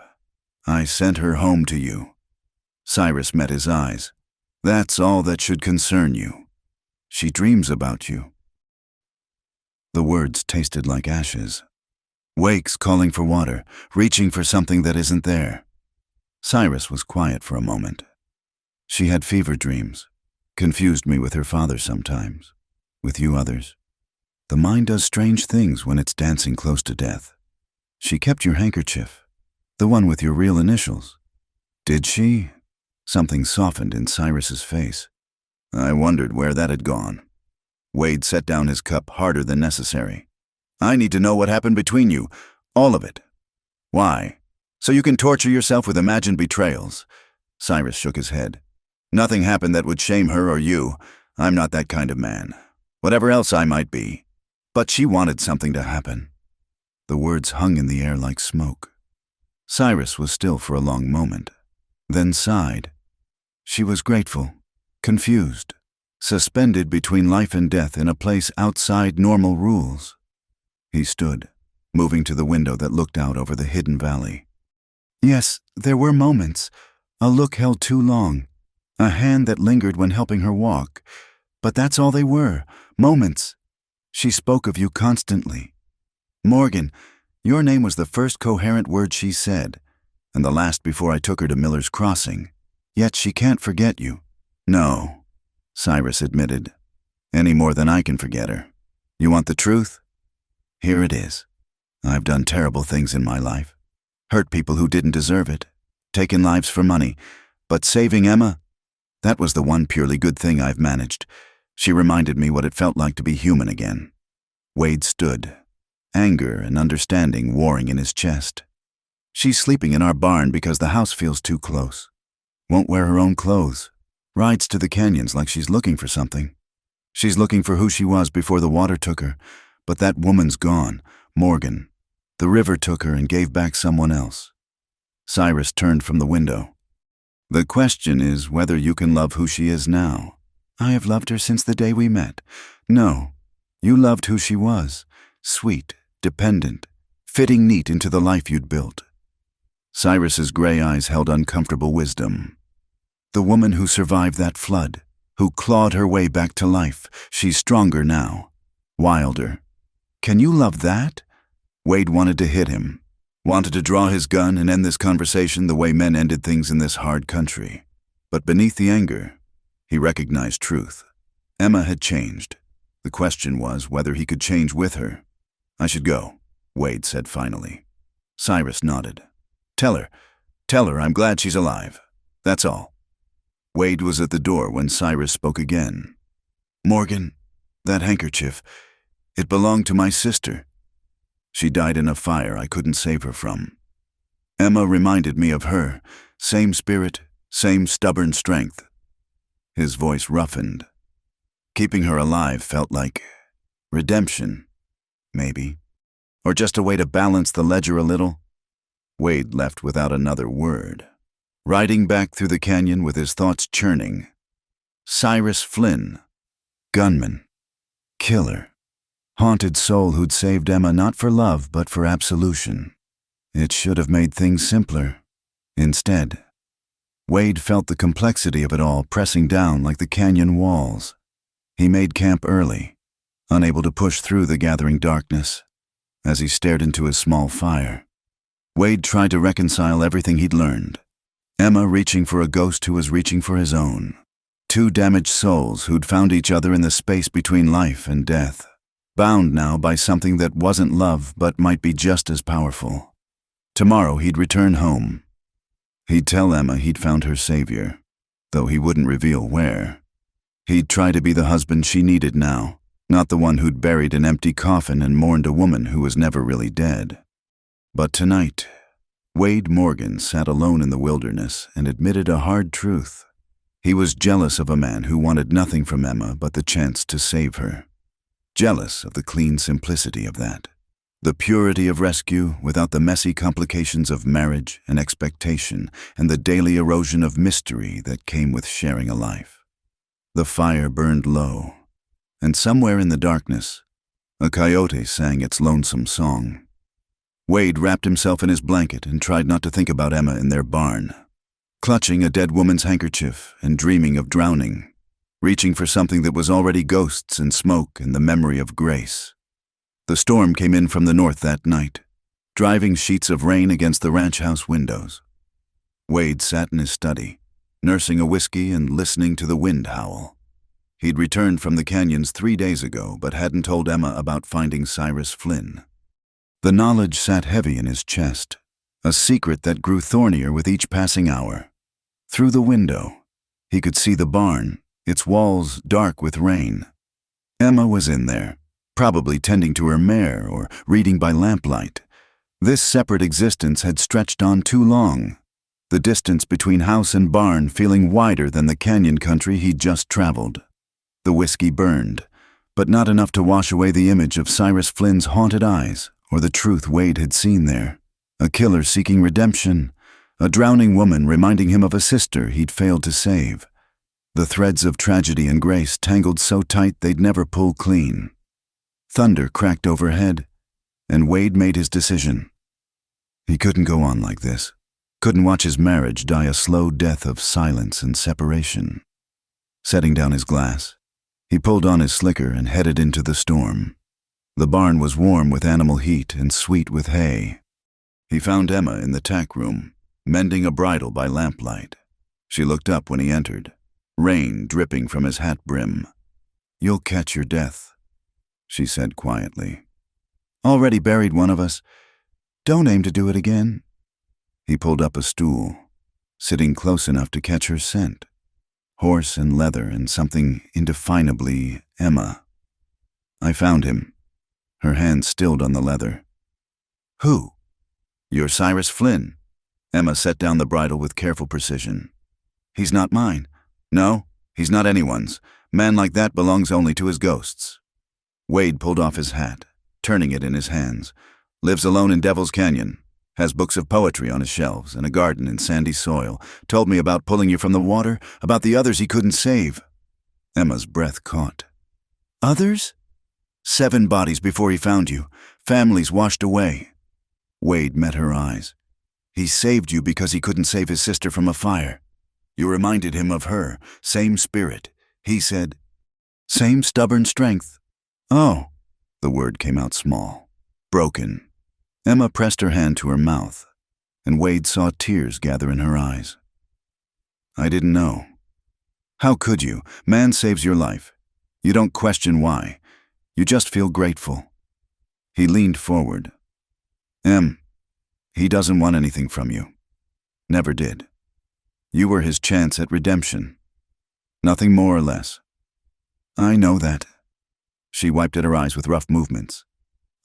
I sent her home to you." Cyrus met his eyes. "That's all that should concern you. She dreams about you." The words tasted like ashes. Wakes calling for water, reaching for something that isn't there. Cyrus was quiet for a moment. "She had fever dreams, confused me with her father sometimes, with you others. The mind does strange things when it's dancing close to death. She kept your handkerchief, the one with your real initials." "Did she?" Something softened in Cyrus's face. "I wondered where that had gone." Wade set down his cup harder than necessary. "I need to know what happened between you, all of it." "Why? So you can torture yourself with imagined betrayals." Cyrus shook his head. "Nothing happened that would shame her or you. I'm not that kind of man. Whatever else I might be." But she wanted something to happen. The words hung in the air like smoke. Cyrus was still for a long moment, then sighed. She was grateful, confused, suspended between life and death in a place outside normal rules. He stood, moving to the window that looked out over the hidden valley. Yes, there were moments. A look held too long, a hand that lingered when helping her walk. But that's all they were, moments. She spoke of you constantly. Morgan, your name was the first coherent word she said, and the last before I took her to Miller's Crossing. Yet she can't forget you. No, Cyrus admitted, any more than I can forget her. You want the truth? Here it is. I've done terrible things in my life. Hurt people who didn't deserve it. Taken lives for money. But saving Emma? That was the one purely good thing I've managed. She reminded me what it felt like to be human again. Wade stood, anger and understanding warring in his chest. She's sleeping in our barn because the house feels too close. Won't wear her own clothes. Rides to the canyons like she's looking for something. She's looking for who she was before the water took her. But that woman's gone, Morgan. The river took her and gave back someone else. Cyrus turned from the window. The question is whether you can love who she is now. I have loved her since the day we met. No, you loved who she was. Sweet, dependent, fitting neat into the life you'd built. Cyrus's gray eyes held uncomfortable wisdom. The woman who survived that flood, who clawed her way back to life, she's stronger now. Wilder. Can you love that? Wade wanted to hit him, wanted to draw his gun and end this conversation the way men ended things in this hard country. But beneath the anger, he recognized truth. Emma had changed. The question was whether he could change with her. I should go, Wade said finally. Cyrus nodded. Tell her I'm glad she's alive. That's all. Wade was at the door when Cyrus spoke again. Morgan, that handkerchief, it belonged to my sister. She died in a fire I couldn't save her from. Emma reminded me of her, same spirit, same stubborn strength. His voice roughened. Keeping her alive felt like redemption, maybe, or just a way to balance the ledger a little. Wade left without another word, riding back through the canyon with his thoughts churning. Cyrus Flynn, gunman, killer, haunted soul who'd saved Emma not for love but for absolution. It should have made things simpler. Instead, Wade felt the complexity of it all pressing down like the canyon walls. He made camp early, unable to push through the gathering darkness. As he stared into his small fire, Wade tried to reconcile everything he'd learned. Emma reaching for a ghost who was reaching for his own. Two damaged souls who'd found each other in the space between life and death, bound now by something that wasn't love but might be just as powerful. Tomorrow he'd return home. He'd tell Emma he'd found her savior, though he wouldn't reveal where. He'd try to be the husband she needed now, not the one who'd buried an empty coffin and mourned a woman who was never really dead. But tonight, Wade Morgan sat alone in the wilderness and admitted a hard truth. He was jealous of a man who wanted nothing from Emma but the chance to save her. Jealous of the clean simplicity of that. The purity of rescue without the messy complications of marriage and expectation and the daily erosion of mystery that came with sharing a life. The fire burned low, and somewhere in the darkness, a coyote sang its lonesome song. Wade wrapped himself in his blanket and tried not to think about Emma in their barn, clutching a dead woman's handkerchief and dreaming of drowning, reaching for something that was already ghosts and smoke and the memory of grace. The storm came in from the north that night, driving sheets of rain against the ranch house windows. Wade sat in his study, nursing a whiskey and listening to the wind howl. He'd returned from the canyons 3 days ago, but hadn't told Emma about finding Cyrus Flynn. The knowledge sat heavy in his chest, a secret that grew thornier with each passing hour. Through the window, he could see the barn, its walls dark with rain. Emma was in there, probably tending to her mare or reading by lamplight. This separate existence had stretched on too long, the distance between house and barn feeling wider than the canyon country he'd just traveled. The whiskey burned, but not enough to wash away the image of Cyrus Flynn's haunted eyes or the truth Wade had seen there. A killer seeking redemption, a drowning woman reminding him of a sister he'd failed to save. The threads of tragedy and grace tangled so tight they'd never pull clean. Thunder cracked overhead, and Wade made his decision. He couldn't go on like this. Couldn't watch his marriage die a slow death of silence and separation. Setting down his glass, he pulled on his slicker and headed into the storm. The barn was warm with animal heat and sweet with hay. He found Emma in the tack room, mending a bridle by lamplight. She looked up when he entered, rain dripping from his hat brim. "You'll catch your death," she said quietly. "Already buried one of us. Don't aim to do it again." He pulled up a stool, sitting close enough to catch her scent. Horse and leather and something indefinably Emma. "I found him." Her hand stilled on the leather. "Who?" "You're Cyrus Flynn." Emma set down the bridle with careful precision. "He's not mine." "No, he's not anyone's. Man like that belongs only to his ghosts." Wade pulled off his hat, turning it in his hands. "Lives alone in Devil's Canyon. Has books of poetry on his shelves and a garden in sandy soil. Told me about pulling you from the water, about the others he couldn't save." Emma's breath caught. "Others?" "7 bodies before he found you. Families washed away." Wade met her eyes. "He saved you because he couldn't save his sister from a fire. You reminded him of her, same spirit. He said, same stubborn strength." "Oh," the word came out small. "Broken." Emma pressed her hand to her mouth, and Wade saw tears gather in her eyes. "I didn't know." "How could you? Man saves your life. You don't question why. You just feel grateful." He leaned forward. He doesn't want anything from you. Never did. You were his chance at redemption. Nothing more or less." "I know that." She wiped at her eyes with rough movements.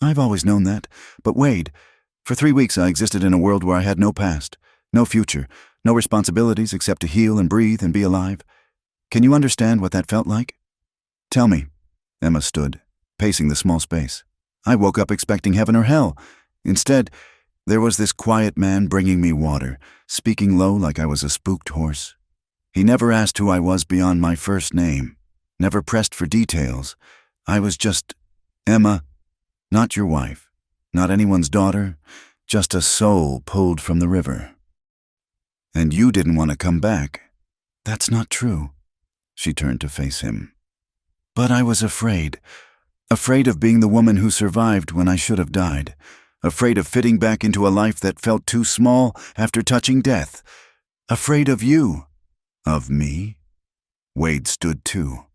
"I've always known that. But Wade, for 3 weeks I existed in a world where I had no past, no future, no responsibilities except to heal and breathe and be alive. Can you understand what that felt like?" "Tell me." Emma stood, pacing the small space. "I woke up expecting heaven or hell. Instead, there was this quiet man bringing me water, speaking low like I was a spooked horse. He never asked who I was beyond my first name, never pressed for details. I was just Emma. Not your wife, not anyone's daughter, just a soul pulled from the river. And you didn't want to come back." "That's not true." She turned to face him. "But I was afraid. Afraid of being the woman who survived when I should have died. Afraid of fitting back into a life that felt too small after touching death. Afraid of you." "Of me?" Wade stood too,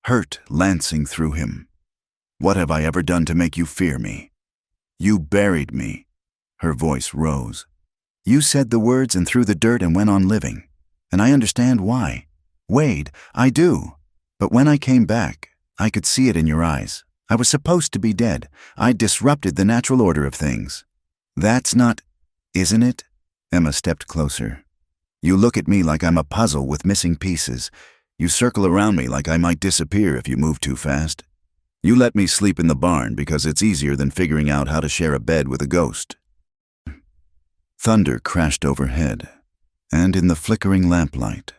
hurt lancing through him. "What have I ever done to make you fear me? You buried me." Her voice rose. "You said the words and threw the dirt and went on living. And I understand why. Wade, I do. But when I came back, I could see it in your eyes. I was supposed to be dead. I disrupted the natural order of things. That's not, isn't it?" Emma stepped closer. "You look at me like I'm a puzzle with missing pieces. You circle around me like I might disappear if you move too fast. You let me sleep in the barn because it's easier than figuring out how to share a bed with a ghost." Thunder crashed overhead, and in the flickering lamplight,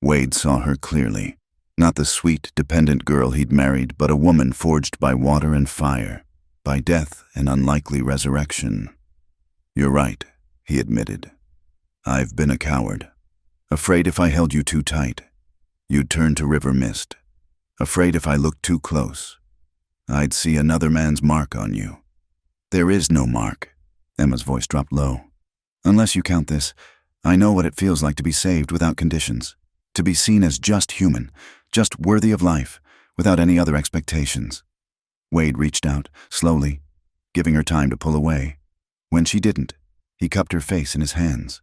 Wade saw her clearly. Not the sweet, dependent girl he'd married, but a woman forged by water and fire, by death and unlikely resurrection. "You're right," he admitted. "I've been a coward. Afraid if I held you too tight, you'd turn to river mist. Afraid if I looked too close, I'd see another man's mark on you." "There is no mark." Emma's voice dropped low. "Unless you count this, I know what it feels like to be saved without conditions, to be seen as just human, just worthy of life, without any other expectations." Wade reached out, slowly, giving her time to pull away. When she didn't, he cupped her face in his hands.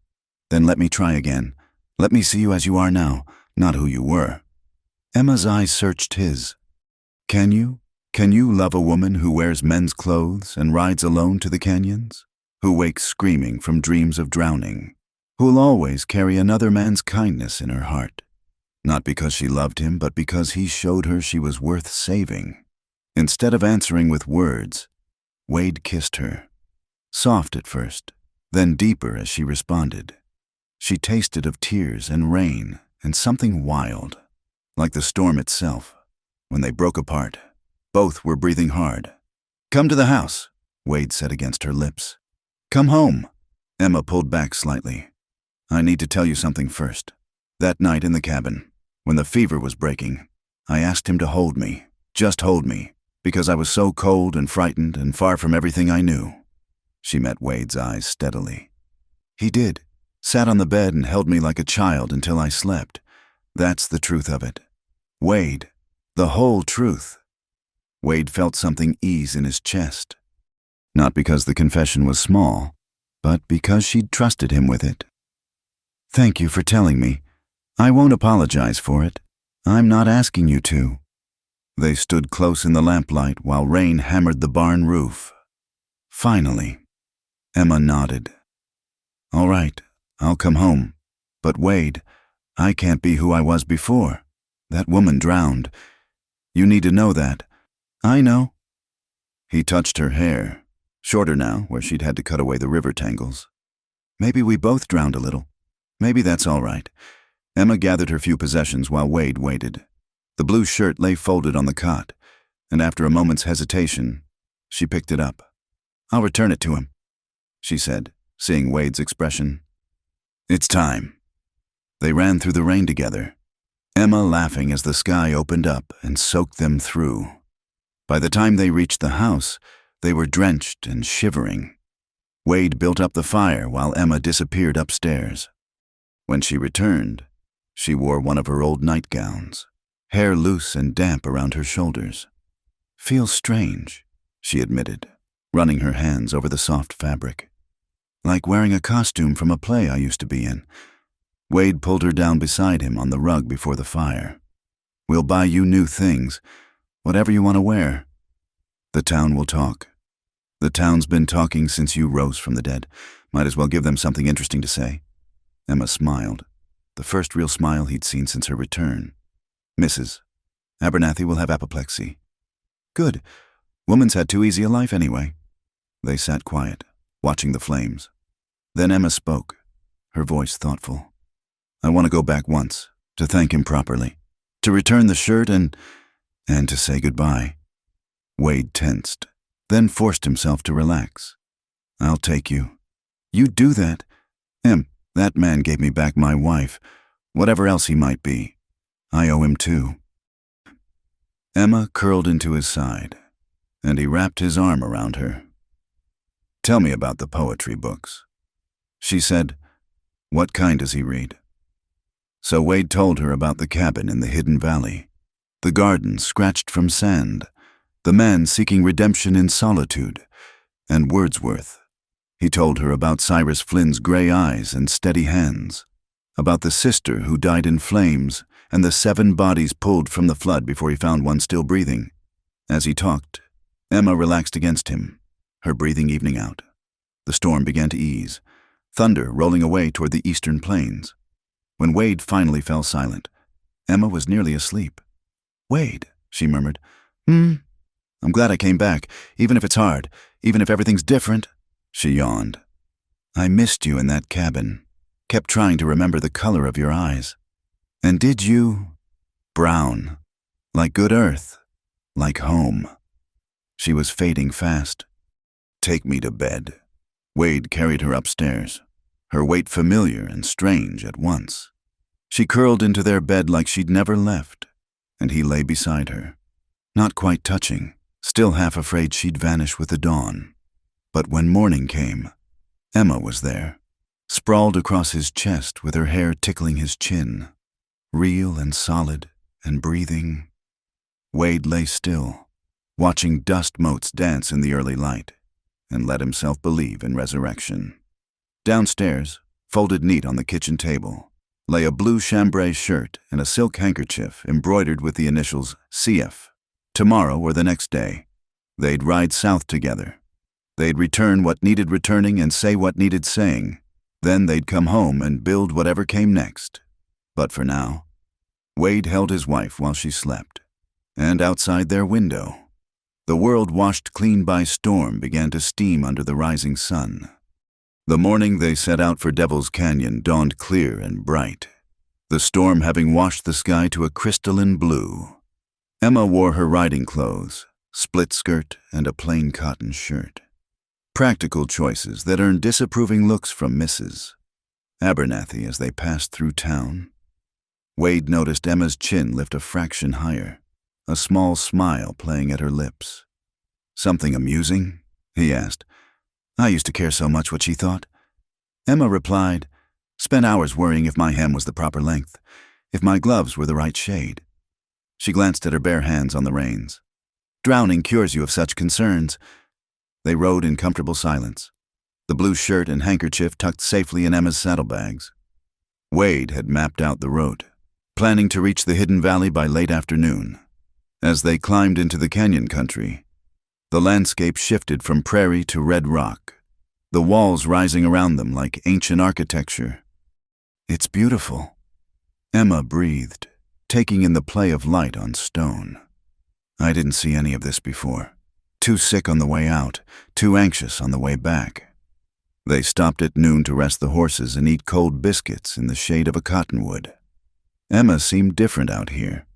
"Then let me try again. Let me see you as you are now, not who you were." Emma's eyes searched his. Can you love a woman who wears men's clothes and rides alone to the canyons? Who wakes screaming from dreams of drowning? Who'll always carry another man's kindness in her heart? Not because she loved him, but because he showed her she was worth saving. Instead of answering with words, Wade kissed her. Soft at first, then deeper as she responded. She tasted of tears and rain and something wild, like the storm itself. When they broke apart, both were breathing hard. "Come to the house," Wade said against her lips. "Come home." Emma pulled back slightly. "I need to tell you something first. That night in the cabin, when the fever was breaking, I asked him to hold me, just hold me, because I was so cold and frightened and far from everything I knew." She met Wade's eyes steadily. "He did. Sat on the bed and held me like a child until I slept. That's the truth of it. Wade, the whole truth." Wade felt something ease in his chest. Not because the confession was small, but because she'd trusted him with it. "Thank you for telling me. I won't apologize for it. I'm not asking you to." They stood close in the lamplight while rain hammered the barn roof. Finally, Emma nodded. "All right, I'll come home. But Wade, I can't be who I was before. That woman drowned. You need to know that." "I know." He touched her hair, shorter now where she'd had to cut away the river tangles. "Maybe we both drowned a little. Maybe that's all right." Emma gathered her few possessions while Wade waited. The blue shirt lay folded on the cot, and after a moment's hesitation, she picked it up. "I'll return it to him," she said, seeing Wade's expression. "It's time." They ran through the rain together, Emma laughing as the sky opened up and soaked them through. By the time they reached the house, they were drenched and shivering. Wade built up the fire while Emma disappeared upstairs. When she returned, she wore one of her old nightgowns, hair loose and damp around her shoulders. "Feels strange," she admitted, running her hands over the soft fabric. "Like wearing a costume from a play I used to be in." Wade pulled her down beside him on the rug before the fire. "We'll buy you new things, whatever you want to wear. The town will talk. The town's been talking since you rose from the dead. Might as well give them something interesting to say." Emma smiled, the first real smile he'd seen since her return. "Mrs. Abernathy will have apoplexy." "Good. Woman's had too easy a life anyway." They sat quiet, watching the flames. Then Emma spoke, her voice thoughtful. "I want to go back once, to thank him properly, to return the shirt and to say goodbye." Wade tensed, then forced himself to relax. "I'll take you." "You do that?" That man gave me back my wife, whatever else he might be. I owe him too." Emma curled into his side, and he wrapped his arm around her. "Tell me about the poetry books." She said, "What kind does he read?" So Wade told her about the cabin in the hidden valley, the garden scratched from sand, the man seeking redemption in solitude, and Wordsworth. He told her about Cyrus Flynn's gray eyes and steady hands, about the sister who died in flames and the 7 bodies pulled from the flood before he found one still breathing. As he talked, Emma relaxed against him, her breathing evening out. The storm began to ease, thunder rolling away toward the eastern plains. When Wade finally fell silent, Emma was nearly asleep. "Wade," she murmured. I'm glad I came back, even if it's hard, even if everything's different." She yawned. "I missed you in that cabin, kept trying to remember the color of your eyes. And did you? Brown, like good earth, like home." She was fading fast. "Take me to bed." Wade carried her upstairs, her weight familiar and strange at once. She curled into their bed like she'd never left, and he lay beside her, not quite touching, still half afraid she'd vanish with the dawn. But when morning came, Emma was there, sprawled across his chest with her hair tickling his chin, real and solid and breathing. Wade lay still, watching dust motes dance in the early light, and let himself believe in resurrection. Downstairs, folded neat on the kitchen table, lay a blue chambray shirt and a silk handkerchief embroidered with the initials CF. Tomorrow or the next day, they'd ride south together. They'd return what needed returning and say what needed saying. Then they'd come home and build whatever came next. But for now, Wade held his wife while she slept. And outside their window, The world washed clean by storm began to steam under the rising sun. The morning they set out for Devil's Canyon dawned clear and bright, the storm having washed the sky to a crystalline blue. Emma wore her riding clothes, split skirt and a plain cotton shirt. Practical choices that earned disapproving looks from Mrs. Abernathy as they passed through town. Wade noticed Emma's chin lift a fraction higher, a small smile playing at her lips. "Something amusing?" he asked. "I used to care so much what she thought." Emma replied, "Spent hours worrying if my hem was the proper length, if my gloves were the right shade." She glanced at her bare hands on the reins. "Drowning cures you of such concerns." They rode in comfortable silence, the blue shirt and handkerchief tucked safely in Emma's saddlebags. Wade had mapped out the route, planning to reach the hidden valley by late afternoon. As they climbed into the canyon country, the landscape shifted from prairie to red rock, the walls rising around them like ancient architecture. "It's beautiful," Emma breathed, taking in the play of light on stone. "I didn't see any of this before. Too sick on the way out, too anxious on the way back." They stopped at noon to rest the horses and eat cold biscuits in the shade of a cottonwood. Emma seemed different out here,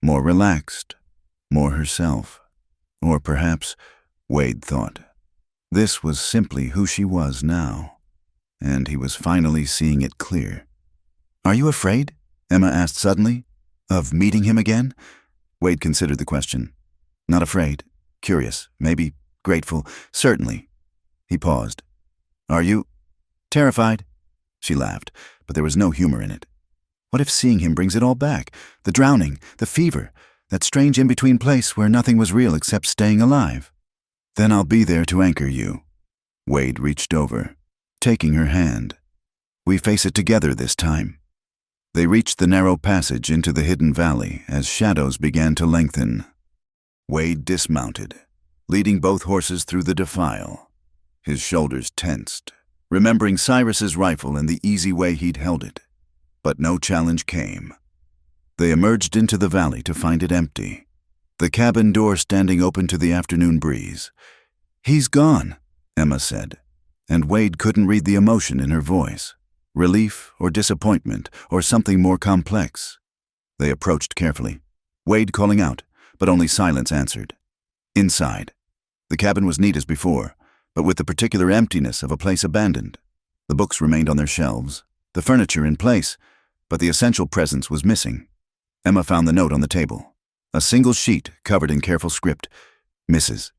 more relaxed, more herself. Or perhaps, Wade thought, this was simply who she was now, and he was finally seeing it clear. "Are you afraid?" Emma asked suddenly. "Of meeting him again?" Wade considered the question. "Not afraid. Curious, maybe grateful, certainly." He paused. "Are you terrified?" She laughed, but there was no humor in it. What if seeing him brings it all back? The drowning, the fever, that strange in-between place where nothing was real except staying alive. "Then I'll be there to anchor you." Wade reached over, taking her hand. "We face it together this time." They reached the narrow passage into the hidden valley as shadows began to lengthen. Wade dismounted, leading both horses through the defile. His shoulders tensed, remembering Cyrus's rifle and the easy way he'd held it. But no challenge came. They emerged into the valley to find it empty, the cabin door standing open to the afternoon breeze. "He's gone," Emma said, and Wade couldn't read the emotion in her voice, relief or disappointment or something more complex. They approached carefully, Wade calling out, but only silence answered. Inside, the cabin was neat as before, but with the particular emptiness of a place abandoned. The books remained on their shelves, the furniture in place, but the essential presence was missing. Emma found the note on the table, a single sheet covered in careful script. "Mrs.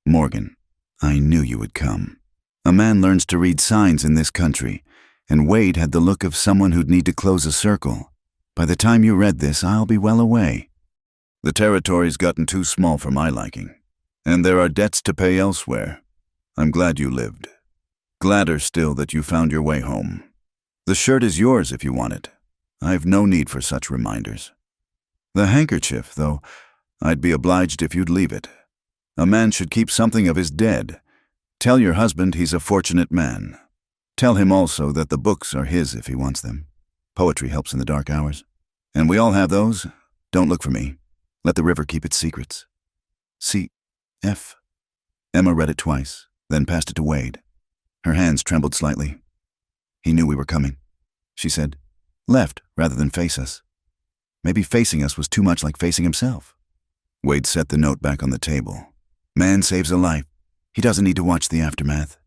Morgan, I knew you would come. A man learns to read signs in this country, and Wade had the look of someone who'd need to close a circle. By the time you read this, I'll be well away. The territory's gotten too small for my liking, and there are debts to pay elsewhere. I'm glad you lived. Gladder still that you found your way home. The shirt is yours if you want it. I've no need for such reminders. The handkerchief, though, I'd be obliged if you'd leave it. A man should keep something of his dead. Tell your husband he's a fortunate man. Tell him also that the books are his if he wants them. Poetry helps in the dark hours. And we all have those. Don't look for me. Let the river keep its secrets. C.F. Emma read it twice, then passed it to Wade. Her hands trembled slightly. "He knew we were coming," she said. "Left rather than face us. Maybe facing us was too much like facing himself." Wade set the note back on the table. "Man saves a life. He doesn't need to watch the aftermath."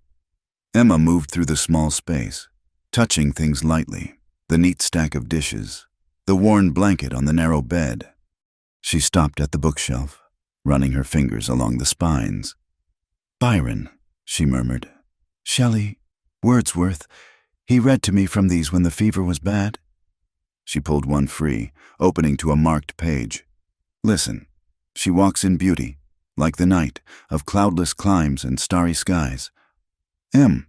Emma moved through the small space, touching things lightly, the neat stack of dishes, the worn blanket on the narrow bed. She stopped at the bookshelf, running her fingers along the spines. "Byron," she murmured. "Shelley, Wordsworth. He read to me from these when the fever was bad." She pulled one free, opening to a marked page. "Listen. She walks in beauty, like the night, of cloudless climes and starry skies. M."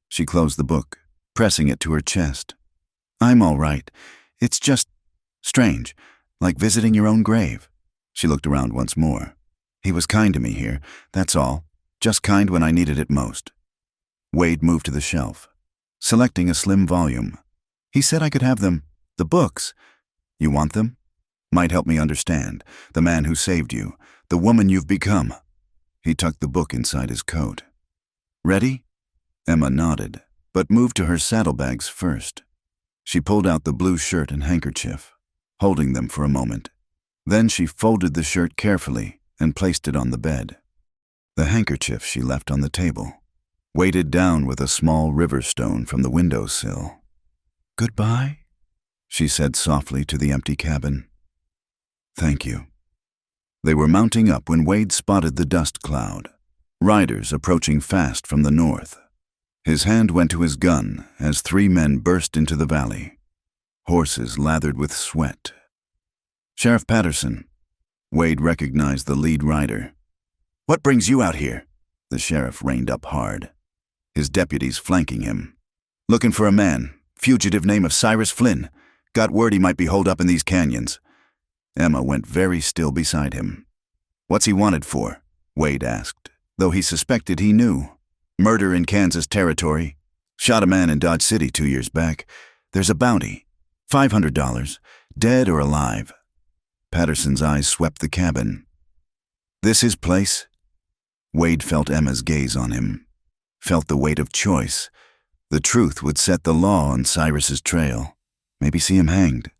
She closed the book, pressing it to her chest. "I'm all right. It's just strange, like visiting your own grave." She looked around once more. "He was kind to me here, that's all. Just kind when I needed it most." Wade moved to the shelf, selecting a slim volume. "He said I could have them. The books. You want them? Might help me understand. The man who saved you. The woman you've become." He tucked the book inside his coat. Ready? Emma nodded, but moved to her saddlebags first. She pulled out the blue shirt and handkerchief, holding them for a moment. Then she folded the shirt carefully and placed it on the bed. The handkerchief she left on the table, weighted down with a small river stone from the windowsill. Goodbye, she said softly to the empty cabin. Thank you. They were mounting up when Wade spotted the dust cloud, riders approaching fast from the north. His hand went to his gun as 3 men burst into the valley, horses lathered with sweat. Sheriff Patterson. Wade recognized the lead rider. What brings you out here? The sheriff reined up hard, his deputies flanking him. Looking for a man, fugitive name of Cyrus Flynn. Got word he might be holed up in these canyons. Emma went very still beside him. What's he wanted for? Wade asked, though he suspected he knew. Murder in Kansas territory. Shot a man in Dodge City 2 years back. There's a bounty. $500, dead or alive. Patterson's eyes swept the cabin. This his place? Wade felt Emma's gaze on him, felt the weight of choice. The truth would set the law on Cyrus's trail, maybe see him hanged.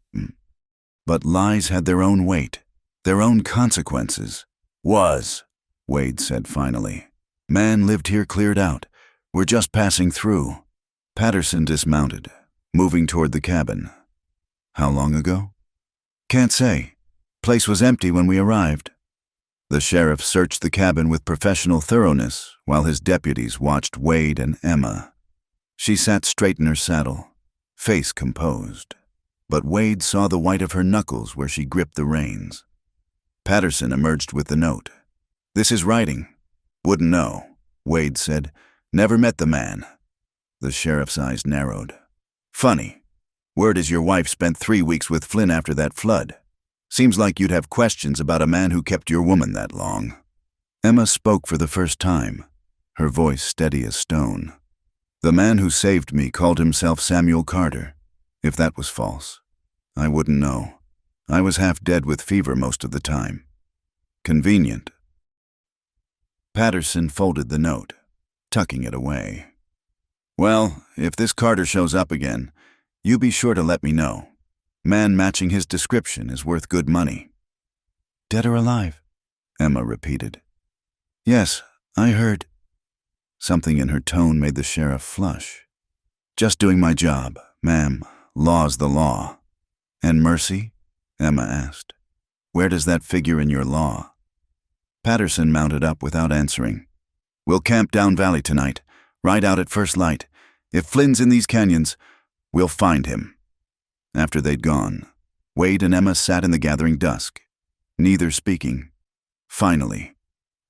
But lies had their own weight, their own consequences. Wade said finally. Man lived here cleared out. We're just passing through. Patterson dismounted, moving toward the cabin. How long ago? Can't say. Place was empty when we arrived. The sheriff searched the cabin with professional thoroughness while his deputies watched Wade and Emma. She sat straight in her saddle, face composed, but Wade saw the white of her knuckles where she gripped the reins. Patterson emerged with the note. This is writing. Wouldn't know, Wade said. Never met the man. The sheriff's eyes narrowed. Funny. Word is your wife spent 3 weeks with Flynn after that flood. Seems like you'd have questions about a man who kept your woman that long. Emma spoke for the first time, her voice steady as stone. The man who saved me called himself Samuel Carter. If that was false, I wouldn't know. I was half dead with fever most of the time. Convenient. Patterson folded the note, tucking it away. Well, if this Carter shows up again, you be sure to let me know. Man matching his description is worth good money. Dead or alive? Emma repeated. Yes, I heard. Something in her tone made the sheriff flush. Just doing my job, ma'am. Law's the law. And mercy? Emma asked. Where does that figure in your law? Patterson mounted up without answering. We'll camp down valley tonight, ride out at first light. If Flynn's in these canyons, we'll find him. After they'd gone, Wade and Emma sat in the gathering dusk, neither speaking. Finally,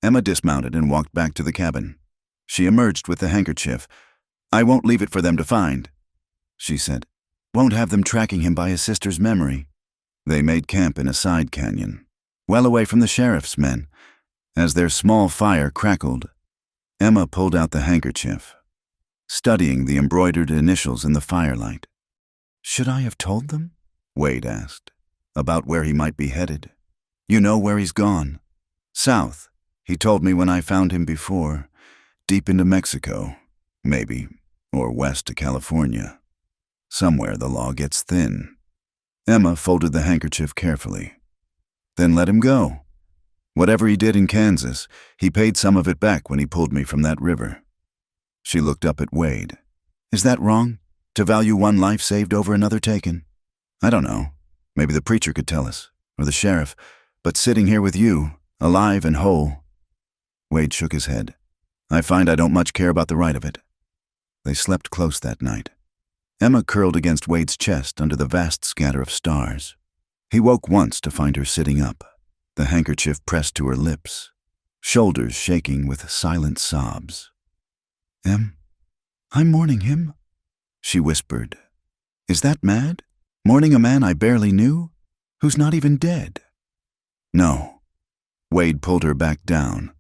Emma dismounted and walked back to the cabin. She emerged with the handkerchief. I won't leave it for them to find, she said. Won't have them tracking him by his sister's memory. They made camp in a side canyon, well away from the sheriff's men. As their small fire crackled, Emma pulled out the handkerchief, studying the embroidered initials in the firelight. Should I have told them? Wade asked. About where he might be headed. You know where he's gone. South, he told me when I found him before. Deep into Mexico, maybe, or west to California. Somewhere the law gets thin. Emma folded the handkerchief carefully. Then let him go. Whatever he did in Kansas, he paid some of it back when he pulled me from that river. She looked up at Wade. Is that wrong? To value one life saved over another taken? I don't know. Maybe the preacher could tell us, or the sheriff. But sitting here with you, alive and whole. Wade shook his head. I find I don't much care about the right of it. They slept close that night. Emma curled against Wade's chest under the vast scatter of stars. He woke once to find her sitting up, the handkerchief pressed to her lips, shoulders shaking with silent sobs. I'm mourning him, she whispered. Is that mad? Mourning a man I barely knew? Who's not even dead? No. Wade pulled her back down.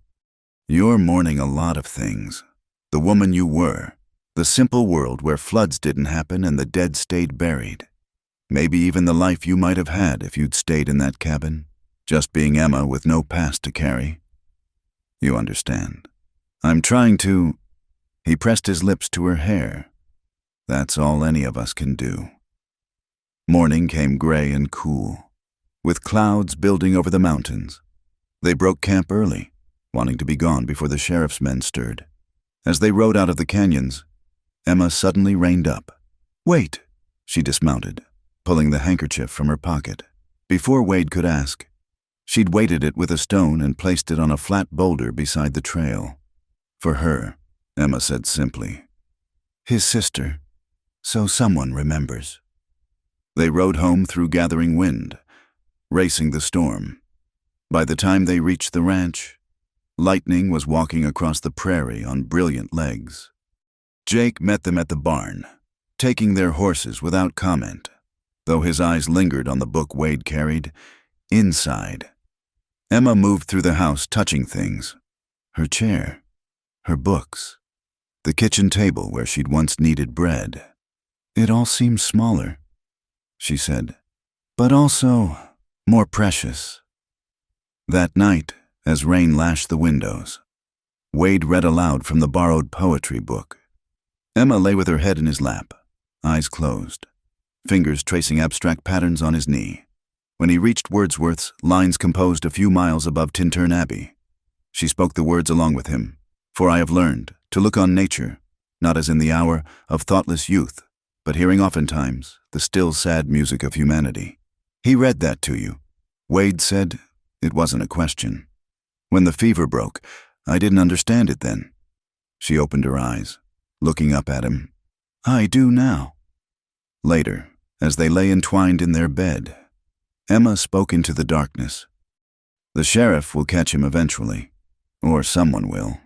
You're mourning a lot of things. The woman you were. The simple world where floods didn't happen and the dead stayed buried. Maybe even the life you might have had if you'd stayed in that cabin, just being Emma with no past to carry. You understand. I'm trying to—" He pressed his lips to her hair. That's all any of us can do. Morning came gray and cool, with clouds building over the mountains. They broke camp early, wanting to be gone before the sheriff's men stirred. As they rode out of the canyons, Emma suddenly reined up. "Wait!" She dismounted, pulling the handkerchief from her pocket. Before Wade could ask, she'd weighted it with a stone and placed it on a flat boulder beside the trail. For her, Emma said simply, "His sister, so someone remembers." They rode home through gathering wind, racing the storm. By the time they reached the ranch, lightning was walking across the prairie on brilliant legs. Jake met them at the barn, taking their horses without comment, though his eyes lingered on the book Wade carried, Inside. Emma moved through the house, touching things. Her chair, her books, the kitchen table where she'd once kneaded bread. It all seemed smaller, she said, but also more precious. That night, as rain lashed the windows, Wade read aloud from the borrowed poetry book. Emma lay with her head in his lap, eyes closed, fingers tracing abstract patterns on his knee. When he reached Wordsworth's lines composed a few miles above Tintern Abbey, she spoke the words along with him. "For I have learned to look on nature, not as in the hour of thoughtless youth, but hearing oftentimes the still sad music of humanity." He read that to you. Wade said it wasn't a question. "When the fever broke, I didn't understand it then." She opened her eyes, looking up at him. "I do now." Later, as they lay entwined in their bed, Emma spoke into the darkness. "The sheriff will catch him eventually, or someone will.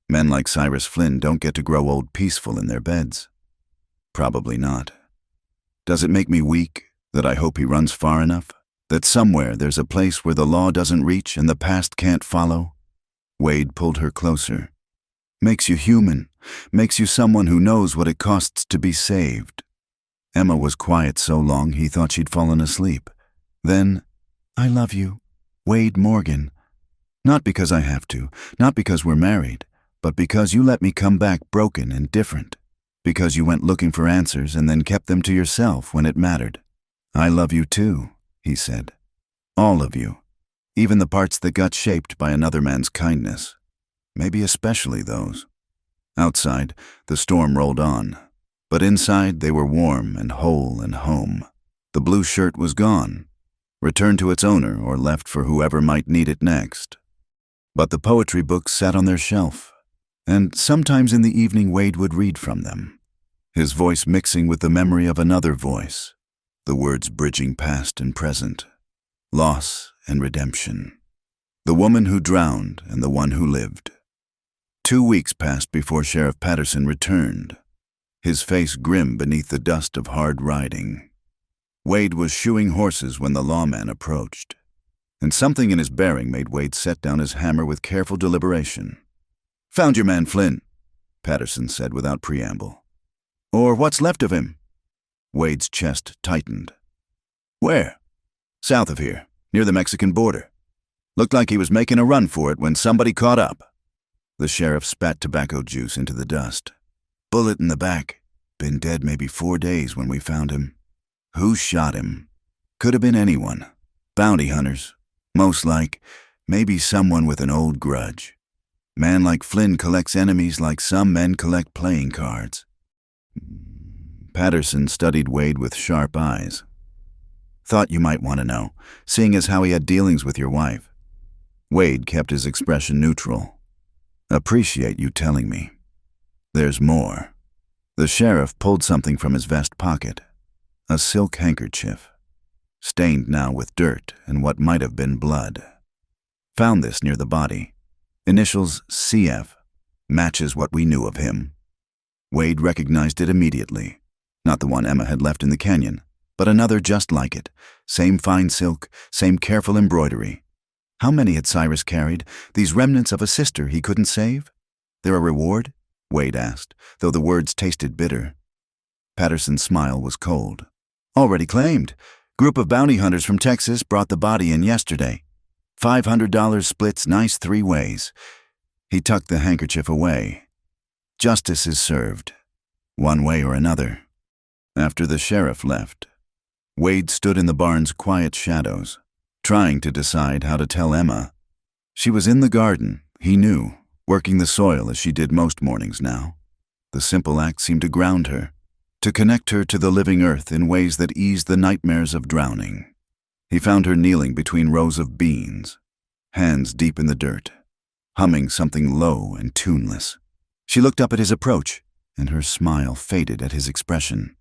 Men like Cyrus Flynn don't get to grow old peaceful in their beds." "Probably not. Does it make me weak that I hope he runs far enough? That somewhere there's a place where the law doesn't reach and the past can't follow?" Wade pulled her closer. "Makes you human, makes you someone who knows what it costs to be saved." Emma was quiet so long he thought she'd fallen asleep. Then, "I love you, Wade Morgan. Not because I have to, not because we're married, but because you let me come back broken and different. Because you went looking for answers and then kept them to yourself when it mattered." "I love you too," he said. "All of you. Even the parts that got shaped by another man's kindness. Maybe especially those." Outside, the storm rolled on, but inside they were warm and whole and home. The blue shirt was gone, returned to its owner or left for whoever might need it next. But the poetry books sat on their shelf, and sometimes in the evening Wade would read from them, his voice mixing with the memory of another voice, the words bridging past and present, loss and redemption, the woman who drowned and the one who lived. 2 weeks passed before Sheriff Patterson returned, his face grim beneath the dust of hard riding. Wade was shoeing horses when the lawman approached, and something in his bearing made Wade set down his hammer with careful deliberation. "Found your man Flynn," Patterson said without preamble. "Or what's left of him?" Wade's chest tightened. "Where?" "South of here, near the Mexican border. Looked like he was making a run for it when somebody caught up." The sheriff spat tobacco juice into the dust. "Bullet in the back. Been dead maybe 4 days when we found him." "Who shot him?" "Could have been anyone. Bounty hunters. Most like. Maybe someone with an old grudge. Man like Flynn collects enemies like some men collect playing cards." Patterson studied Wade with sharp eyes. "Thought you might want to know, seeing as how he had dealings with your wife." Wade kept his expression neutral. "Appreciate you telling me. There's more." The sheriff pulled something from his vest pocket. A silk handkerchief, stained now with dirt and what might have been blood. "Found this near the body. Initials CF. Matches what we knew of him." Wade recognized it immediately. Not the one Emma had left in the canyon, but another just like it. Same fine silk, same careful embroidery. How many had Cyrus carried, these remnants of a sister he couldn't save? "There a reward?" Wade asked, though the words tasted bitter. Patterson's smile was cold. "Already claimed. Group of bounty hunters from Texas brought the body in yesterday. $500 splits nice 3 ways. He tucked the handkerchief away. Justice is served, one way or another. After the sheriff left, Wade stood in the barn's quiet shadows, trying to decide how to tell Emma. She was in the garden, he knew, working the soil as she did most mornings now. The simple act seemed to ground her, to connect her to the living earth in ways that eased the nightmares of drowning. He found her kneeling between rows of beans, hands deep in the dirt, humming something low and tuneless. She looked up at his approach, and her smile faded at his expression.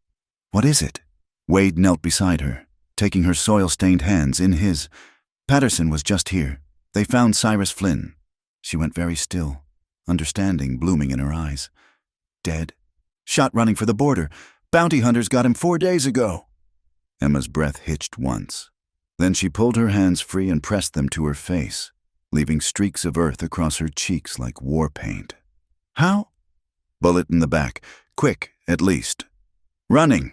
"What is it?" Wade knelt beside her, taking her soil-stained hands in his. "Patterson was just here. They found Cyrus Flynn." She went very still, understanding blooming in her eyes. "Dead? Shot running for the border. Bounty hunters got him 4 days ago." Emma's breath hitched once. Then she pulled her hands free and pressed them to her face, leaving streaks of earth across her cheeks like war paint. "How?" "Bullet in the back. Quick, at least. Running."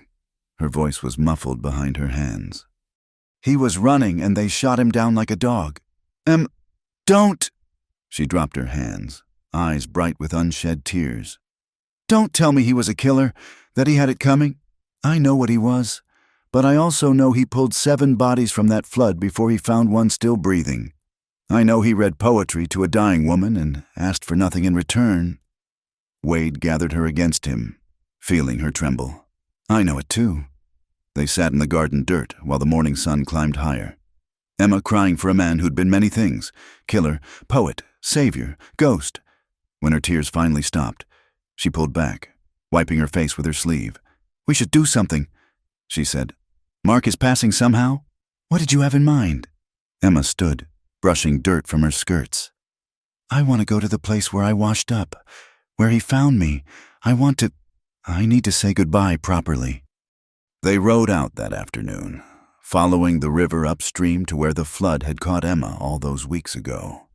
Her voice was muffled behind her hands. "He was running and they shot him down like a dog." Don't!" She dropped her hands, eyes bright with unshed tears. "Don't tell me he was a killer, that he had it coming. I know what he was, but I also know he pulled 7 bodies from that flood before he found one still breathing. I know he read poetry to a dying woman and asked for nothing in return." Wade gathered her against him, feeling her tremble. "I know it too." They sat in the garden dirt while the morning sun climbed higher. Emma crying for a man who'd been many things: killer, poet, savior, ghost. When her tears finally stopped, she pulled back, wiping her face with her sleeve. "We should do something," she said. "Mark is passing somehow. What did you have in mind?" Emma stood, brushing dirt from her skirts. "I want to go to the place where I washed up, where he found me. I need to say goodbye properly." They rowed out that afternoon, following the river upstream to where the flood had caught Emma all those weeks ago.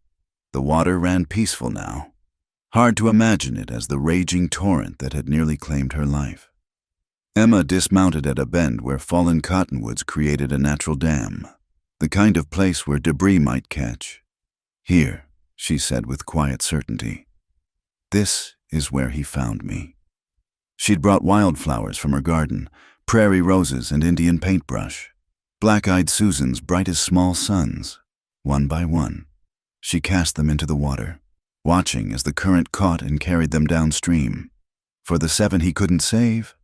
The water ran peaceful now. Hard to imagine it as the raging torrent that had nearly claimed her life. Emma dismounted at a bend where fallen cottonwoods created a natural dam, the kind of place where debris might catch. "Here," she said with quiet certainty. "This is where he found me." She'd brought wildflowers from her garden, prairie roses and Indian paintbrush, black-eyed Susans bright as small suns. One by one, she cast them into the water, watching as the current caught and carried them downstream. "For the 7 he couldn't save,"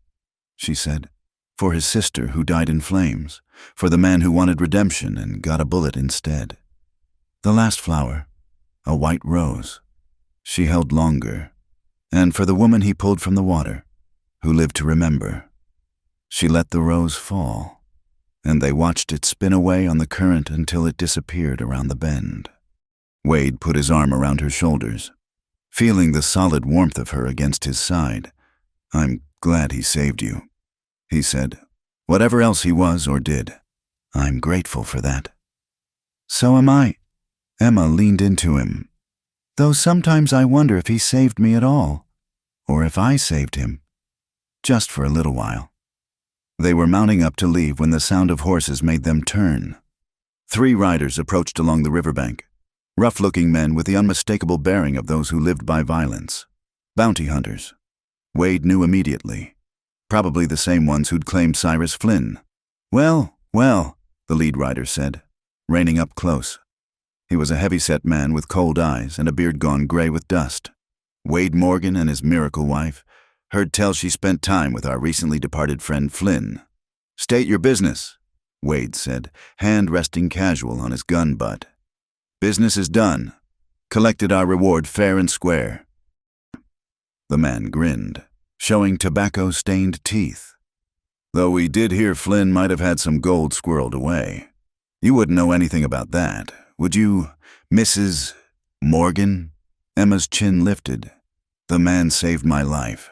she said. "For his sister who died in flames. For the man who wanted redemption and got a bullet instead." The last flower, a white rose, she held longer. And for the woman he pulled from the water, who lived to remember. She let the rose fall, and they watched it spin away on the current until it disappeared around the bend. Wade put his arm around her shoulders, feeling the solid warmth of her against his side. "I'm glad he saved you," he said. "Whatever else he was or did, I'm grateful for that." "So am I." Emma leaned into him. "Though sometimes I wonder if he saved me at all, or if I saved him, just for a little while." They were mounting up to leave when the sound of horses made them turn. 3 riders approached along the riverbank, rough-looking men with the unmistakable bearing of those who lived by violence. Bounty hunters. Wade knew immediately. Probably the same ones who'd claimed Cyrus Flynn. Well, the lead rider said, reining up close. He was a heavy-set man with cold eyes and a beard gone gray with dust. Wade Morgan and his miracle wife. Heard tell she spent time with our recently departed friend Flynn. "State your business," Wade said, hand resting casual on his gun butt. "Business is done. Collected our reward fair and square." The man grinned, showing tobacco-stained teeth. "Though we did hear Flynn might have had some gold squirreled away. You wouldn't know anything about that, would you, Mrs. Morgan?" Emma's chin lifted. "The man saved my life.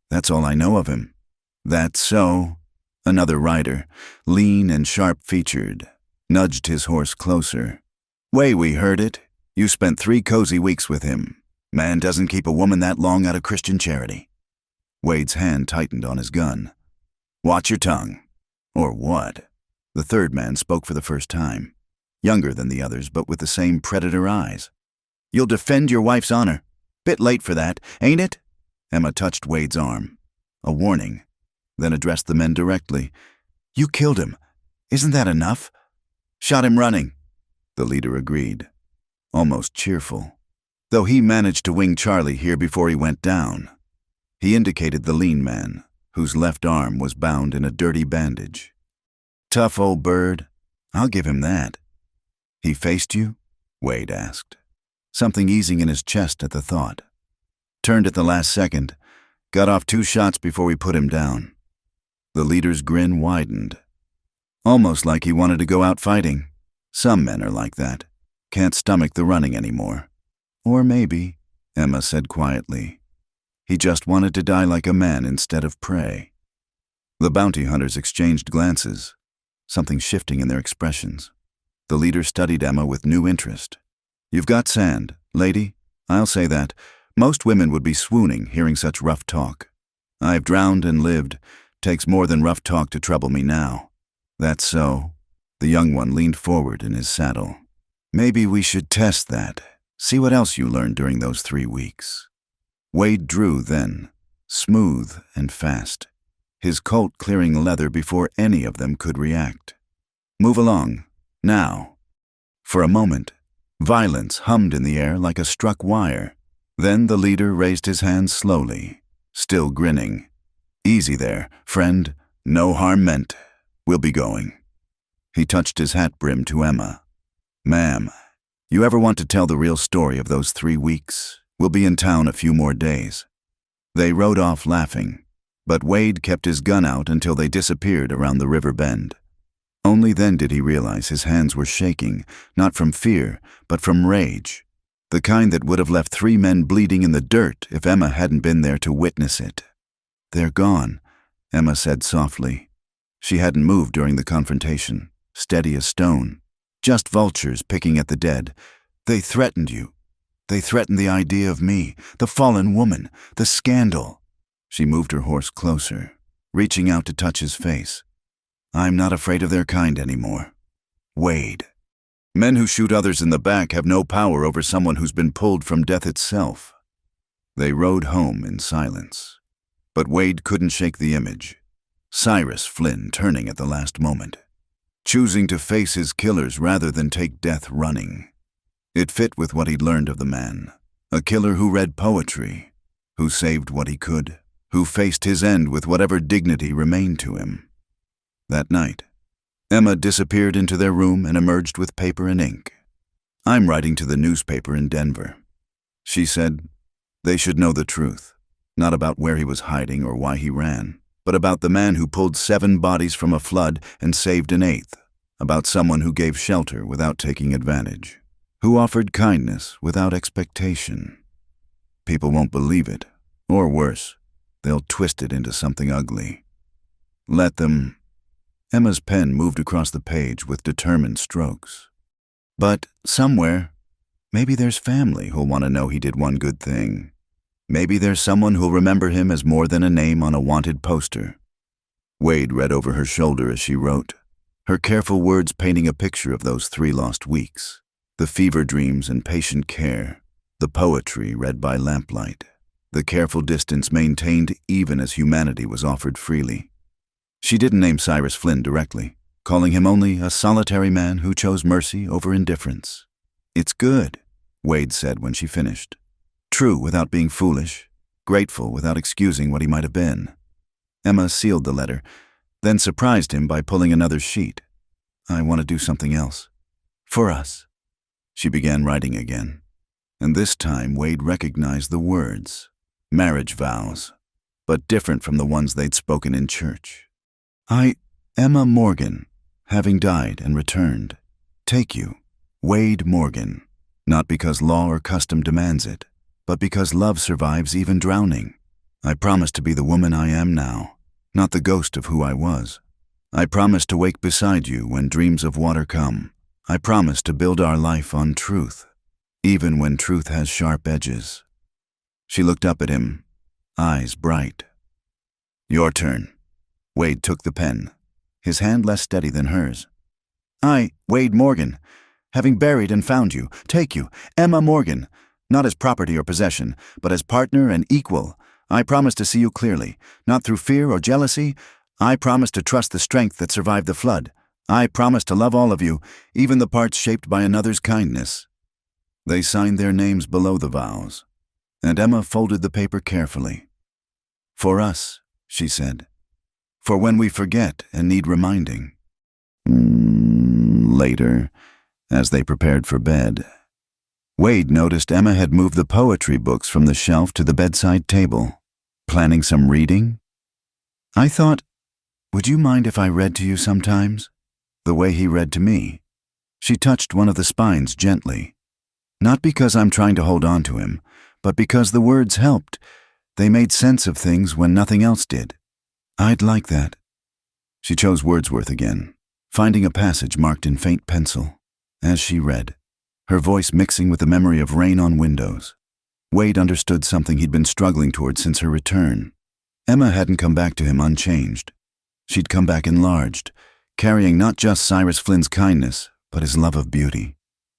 That's all I know of him." "That's so?" Another rider, lean and sharp-featured, nudged his horse closer. "Way we heard it. You spent 3 cozy weeks with him. Man doesn't keep a woman that long out of Christian charity." Wade's hand tightened on his gun. "Watch your tongue." "Or what?" The third man spoke for the first time, younger than the others but with the same predator eyes. "You'll defend your wife's honor," Bit late for that, ain't it? Emma touched Wade's arm. A warning, then addressed the men directly. You killed him. Isn't that enough? Shot him running, the leader agreed, almost cheerful, though he managed to wing Charlie here before he went down. He indicated the lean man, whose left arm was bound in a dirty bandage. Tough old bird, I'll give him that. He faced you? Wade asked, something easing in his chest at the thought. Turned at the last second, got off 2 shots before we put him down. The leader's grin widened, almost like he wanted to go out fighting. Some men are like that, can't stomach the running anymore. Or maybe, Emma said quietly, he just wanted to die like a man instead of prey. The bounty hunters exchanged glances, something shifting in their expressions. The leader studied Emma with new interest. You've got sand, lady, I'll say that. Most women would be swooning hearing such rough talk. I've drowned and lived. Takes more than rough talk to trouble me now. That's so. The young one leaned forward in his saddle. Maybe we should test that. See what else you learned during those 3 weeks. Wade drew then, smooth and fast, his colt clearing leather before any of them could react. Move along, now. For a moment, violence hummed in the air like a struck wire. Then the leader raised his hands slowly, still grinning. Easy there, friend. No harm meant. We'll be going. He touched his hat brim to Emma. Ma'am, you ever want to tell the real story of those 3 weeks? We'll be in town a few more days. They rode off laughing, but Wade kept his gun out until they disappeared around the river bend. Only then did he realize his hands were shaking, not from fear, but from rage. The kind that would have left 3 men bleeding in the dirt if Emma hadn't been there to witness it. They're gone, Emma said softly. She hadn't moved during the confrontation, steady as stone. Just vultures picking at the dead. They threatened you. They threatened the idea of me, the fallen woman, the scandal. She moved her horse closer, reaching out to touch his face. I'm not afraid of their kind anymore. Wade. Men who shoot others in the back have no power over someone who's been pulled from death itself. They rode home in silence. But Wade couldn't shake the image. Cyrus Flynn turning at the last moment, choosing to face his killers rather than take death running. It fit with what he'd learned of the man, a killer who read poetry, who saved what he could, who faced his end with whatever dignity remained to him. That night, Emma disappeared into their room and emerged with paper and ink. I'm writing to the newspaper in Denver. She said, they should know the truth, not about where he was hiding or why he ran, but about the man who pulled 7 bodies from a flood and saved an 8th, about someone who gave shelter without taking advantage, who offered kindness without expectation. People won't believe it, or worse, they'll twist it into something ugly. Let them. Emma's pen moved across the page with determined strokes. But somewhere, maybe there's family who'll want to know he did one good thing. Maybe there's someone who'll remember him as more than a name on a wanted poster. Wade read over her shoulder as she wrote, her careful words painting a picture of those 3 lost weeks, the fever dreams and patient care, the poetry read by lamplight, the careful distance maintained even as humanity was offered freely. She didn't name Cyrus Flynn directly, calling him only a solitary man who chose mercy over indifference. It's good, Wade said when she finished. True without being foolish, grateful without excusing what he might have been. Emma sealed the letter, then surprised him by pulling another sheet. I want to do something else. For us. She began writing again, and this time Wade recognized the words. Marriage vows, but different from the ones they'd spoken in church. I, Emma Morgan, having died and returned, take you, Wade Morgan, not because law or custom demands it, but because love survives even drowning. I promise to be the woman I am now, not the ghost of who I was. I promise to wake beside you when dreams of water come. I promise to build our life on truth, even when truth has sharp edges. She looked up at him, eyes bright. Your turn. Wade took the pen, his hand less steady than hers. I, Wade Morgan, having buried and found you, take you, Emma Morgan, Not as property or possession, but as partner and equal. I promise to see you clearly, not through fear or jealousy. I promise to trust the strength that survived the flood. I promise to love all of you, even the parts shaped by another's kindness." They signed their names below the vows, and Emma folded the paper carefully. "For us," she said. "For when we forget and need reminding." Later, as they prepared for bed, Wade noticed Emma had moved the poetry books from the shelf to the bedside table. "Planning some reading?" "I thought, would you mind if I read to you sometimes? The way he read to me." She touched one of the spines gently. "Not because I'm trying to hold on to him, but because the words helped. They made sense of things when nothing else did. I'd like that." She chose Wordsworth again, finding a passage marked in faint pencil. As she read, her voice mixing with the memory of rain on windows, Wade understood something he'd been struggling toward since her return. Emma hadn't come back to him unchanged. She'd come back enlarged, carrying not just Cyrus Flynn's kindness, but his love of beauty,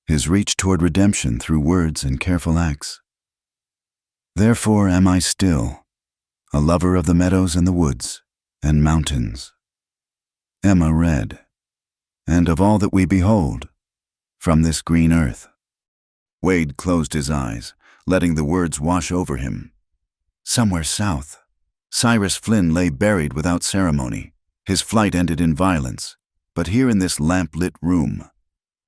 his reach toward redemption through words and careful acts. "Therefore am I still, a lover of the meadows and the woods and mountains." Emma read, "And of all that we behold, from this green earth." Wade closed his eyes, letting the words wash over him. Somewhere south, Cyrus Flynn lay buried without ceremony. His flight ended in violence, but here in this lamp-lit room,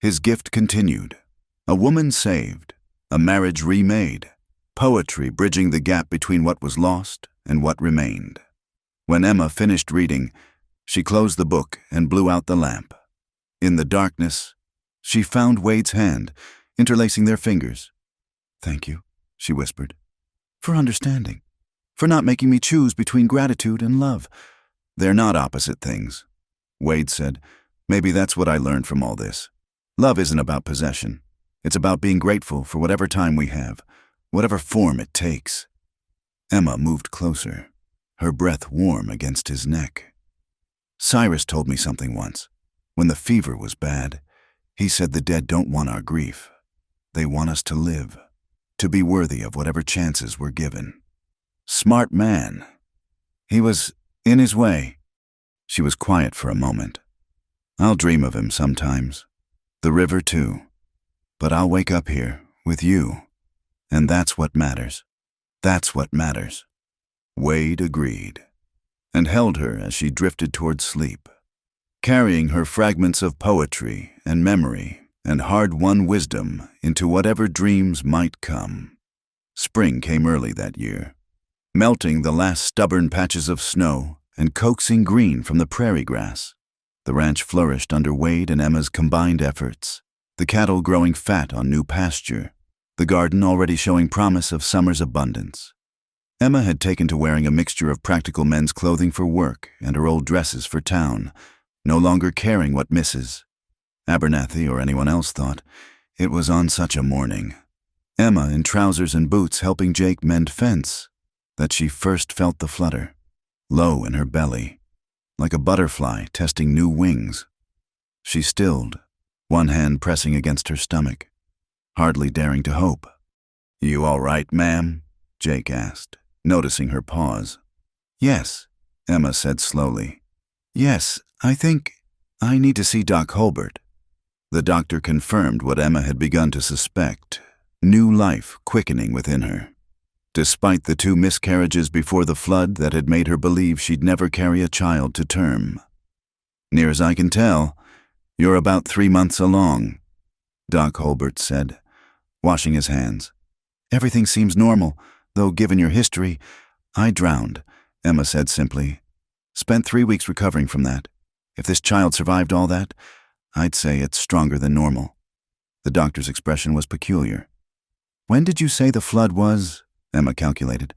his gift continued. A woman saved, a marriage remade, poetry bridging the gap between what was lost and what remained. When Emma finished reading, she closed the book and blew out the lamp. In the darkness, she found Wade's hand, interlacing their fingers. "Thank you," she whispered, "for understanding, for not making me choose between gratitude and love." "They're not opposite things," Wade said. "Maybe that's what I learned from all this. Love isn't about possession. It's about being grateful for whatever time we have, whatever form it takes." Emma moved closer, her breath warm against his neck. "Cyrus told me something once. When the fever was bad, he said the dead don't want our grief. They want us to live, to be worthy of whatever chances we're given." Smart man. He was, in his way. She was quiet for a moment. "I'll dream of him sometimes. The river too. But I'll wake up here, with you. And that's what matters. That's what matters." Wade agreed, and held her as she drifted toward sleep, carrying her fragments of poetry and memory and hard-won wisdom into whatever dreams might come. Spring came early that year, melting the last stubborn patches of snow and coaxing green from the prairie grass. The ranch flourished under Wade and Emma's combined efforts, the cattle growing fat on new pasture, the garden already showing promise of summer's abundance. Emma had taken to wearing a mixture of practical men's clothing for work and her old dresses for town, no longer caring what Mrs. Abernathy or anyone else thought. It was on such a morning, Emma in trousers and boots helping Jake mend fence, that she first felt the flutter, low in her belly, like a butterfly testing new wings. She stilled, one hand pressing against her stomach, hardly daring to hope. "You all right, ma'am?" Jake asked, noticing her pause. "Yes," Emma said slowly. "Yes, I think I need to see Doc Holbert." The doctor confirmed what Emma had begun to suspect, new life quickening within her. Despite the 2 miscarriages before the flood that had made her believe she'd never carry a child to term. "Near as I can tell, you're about 3 months along," Doc Holbert said, washing his hands. "Everything seems normal, though given your history, I drowned," Emma said simply. "Spent 3 weeks recovering from that. If this child survived all that, I'd say it's stronger than normal." The doctor's expression was peculiar. "When did you say the flood was?" Emma calculated.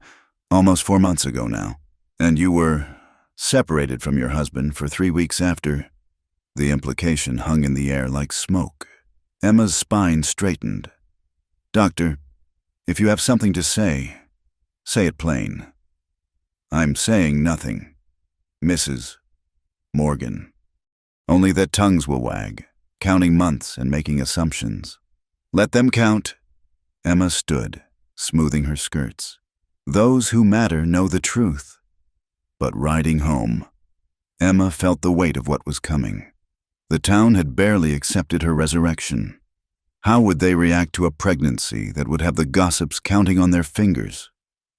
"Almost 4 months ago now. And you were separated from your husband for 3 weeks after." The implication hung in the air like smoke. Emma's spine straightened. "Doctor, if you have something to say it plain." "I'm saying nothing, Mrs. Morgan. Only that tongues will wag, counting months and making assumptions. Let them count." Emma stood, smoothing her skirts. Those who matter know the truth. But riding home, Emma felt the weight of what was coming. The town had barely accepted her resurrection. How would they react to a pregnancy that would have the gossips counting on their fingers,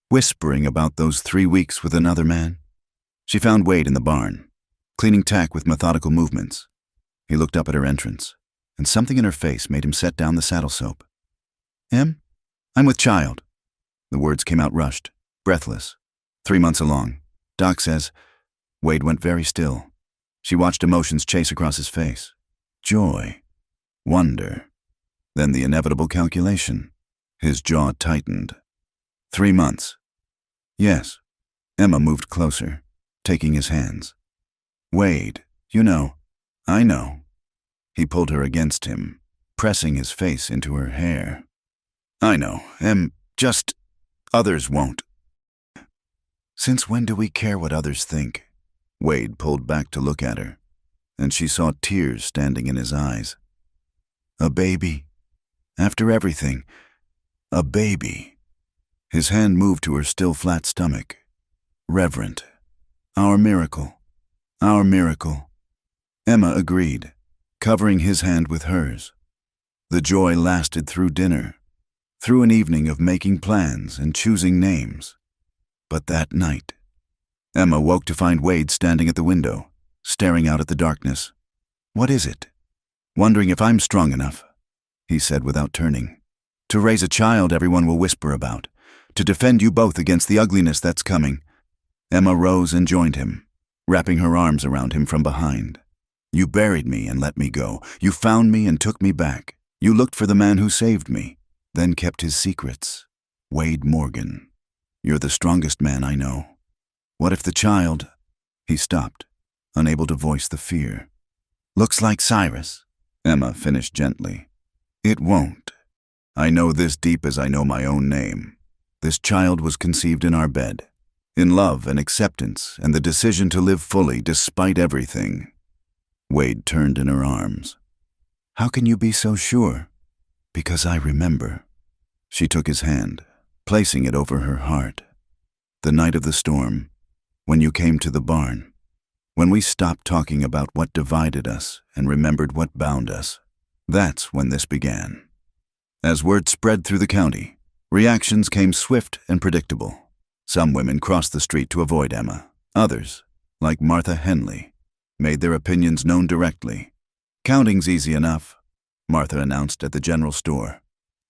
whispering about those 3 weeks with another man? She found Wade in the barn, cleaning tack with methodical movements. He looked up at her entrance, and something in her face made him set down the saddle soap. "Em? I'm with child." The words came out rushed, breathless. 3 months along. Doc says. Wade went very still. She watched emotions chase across his face. Joy. Wonder. Then the inevitable calculation. His jaw tightened. 3 months. Yes. Emma moved closer, taking his hands. Wade, you know. I know. He pulled her against him, pressing his face into her hair. I know, just others won't. Since when do we care what others think? Wade pulled back to look at her, and she saw tears standing in his eyes. A baby. After everything, a baby. His hand moved to her still flat stomach. Reverent. Our miracle. Our miracle. Emma agreed, covering his hand with hers. The joy lasted through dinner, through an evening of making plans and choosing names. But that night, Emma woke to find Wade standing at the window, staring out at the darkness. What is it? Wondering if I'm strong enough, he said without turning. To raise a child everyone will whisper about, to defend you both against the ugliness that's coming. Emma rose and joined him, wrapping her arms around him from behind. You buried me and let me go. You found me and took me back. You looked for the man who saved me, then kept his secrets. Wade Morgan. You're the strongest man I know. What if the child... He stopped, unable to voice the fear. Looks like Cyrus, Emma finished gently. It won't. I know this deep as I know my own name. This child was conceived in our bed, in love and acceptance and the decision to live fully despite everything. Wade turned in her arms. How can you be so sure? Because I remember. She took his hand, placing it over her heart. The night of the storm, when you came to the barn, when we stopped talking about what divided us and remembered what bound us, that's when this began. As word spread through the county, reactions came swift and predictable. Some women crossed the street to avoid Emma. Others, like Martha Henley, made their opinions known directly. Counting's easy enough, Martha announced at the general store.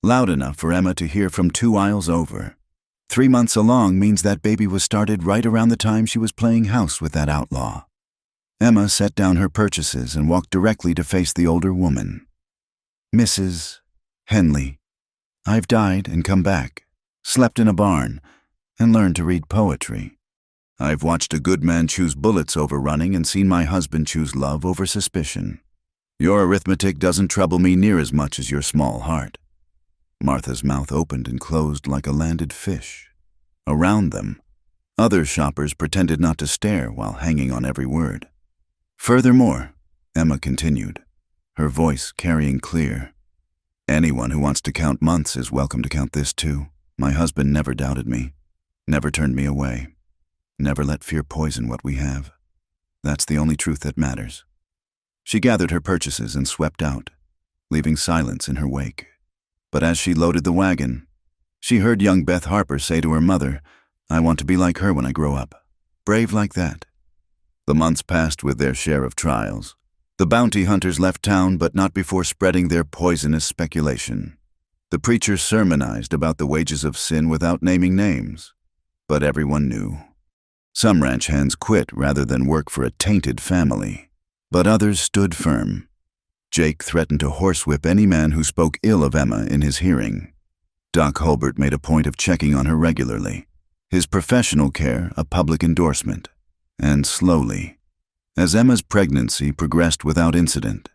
Loud enough for Emma to hear from 2 aisles over. 3 months along means that baby was started right around the time she was playing house with that outlaw. Emma set down her purchases and walked directly to face the older woman. Mrs. Henley, I've died and come back, slept in a barn, and learned to read poetry. I've watched a good man choose bullets over running and seen my husband choose love over suspicion. Your arithmetic doesn't trouble me near as much as your small heart. Martha's mouth opened and closed like a landed fish. Around them, other shoppers pretended not to stare while hanging on every word. Furthermore, Emma continued, her voice carrying clear. Anyone who wants to count months is welcome to count this too. My husband never doubted me, never turned me away, never let fear poison what we have. That's the only truth that matters. She gathered her purchases and swept out, leaving silence in her wake. But as she loaded the wagon, she heard young Beth Harper say to her mother, I want to be like her when I grow up, brave like that. The months passed with their share of trials. The bounty hunters left town, but not before spreading their poisonous speculation. The preacher sermonized about the wages of sin without naming names, but everyone knew. Some ranch hands quit rather than work for a tainted family, but others stood firm. Jake threatened to horsewhip any man who spoke ill of Emma in his hearing. Doc Hulbert made a point of checking on her regularly, his professional care a public endorsement. And slowly, as Emma's pregnancy progressed without incident,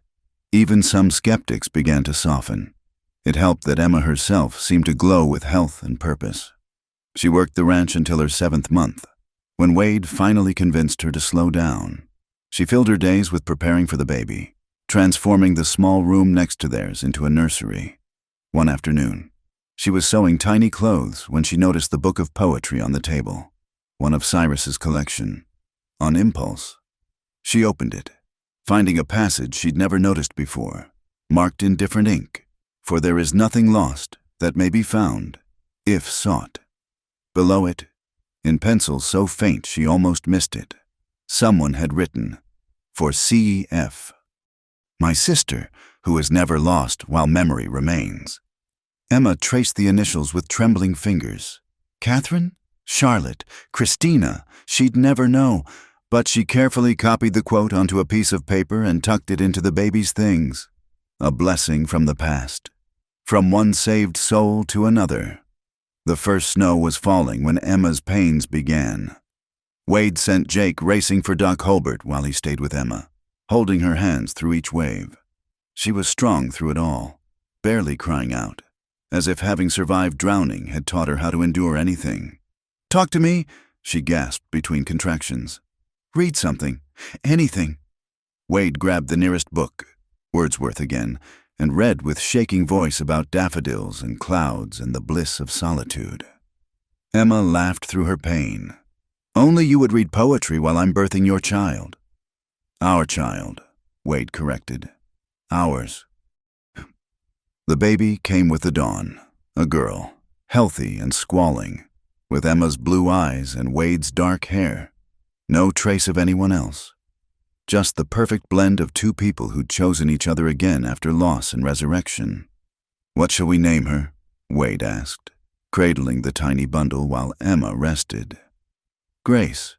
even some skeptics began to soften. It helped that Emma herself seemed to glow with health and purpose. She worked the ranch until her 7th month, when Wade finally convinced her to slow down. She filled her days with preparing for the baby, transforming the small room next to theirs into a nursery. One afternoon, She was sewing tiny clothes when she noticed the book of poetry on the table, one of Cyrus's collection. On impulse, she opened it, finding a passage she'd never noticed before, marked in different ink, "For there is nothing lost that may be found, if sought." Below it, in pencil so faint she almost missed it, someone had written, "For C.F. My sister, who is never lost while memory remains." Emma traced the initials with trembling fingers. Catherine? Charlotte? Christina? She'd never know, but she carefully copied the quote onto a piece of paper and tucked it into the baby's things. A blessing from the past. From one saved soul to another. The first snow was falling when Emma's pains began. Wade sent Jake racing for Doc Holbert while he stayed with Emma, holding her hands through each wave. She was strong through it all, barely crying out, as if having survived drowning had taught her how to endure anything. "Talk to me," she gasped between contractions. "Read something. Anything." Wade grabbed the nearest book, Wordsworth again, and read with shaking voice about daffodils and clouds and the bliss of solitude. Emma laughed through her pain. "Only you would read poetry while I'm birthing your child." "Our child," Wade corrected. "Ours." The baby came with the dawn, a girl, healthy and squalling, with Emma's blue eyes and Wade's dark hair. No trace of anyone else. Just the perfect blend of two people who'd chosen each other again after loss and resurrection. "What shall we name her?" Wade asked, cradling the tiny bundle while Emma rested. "Grace,"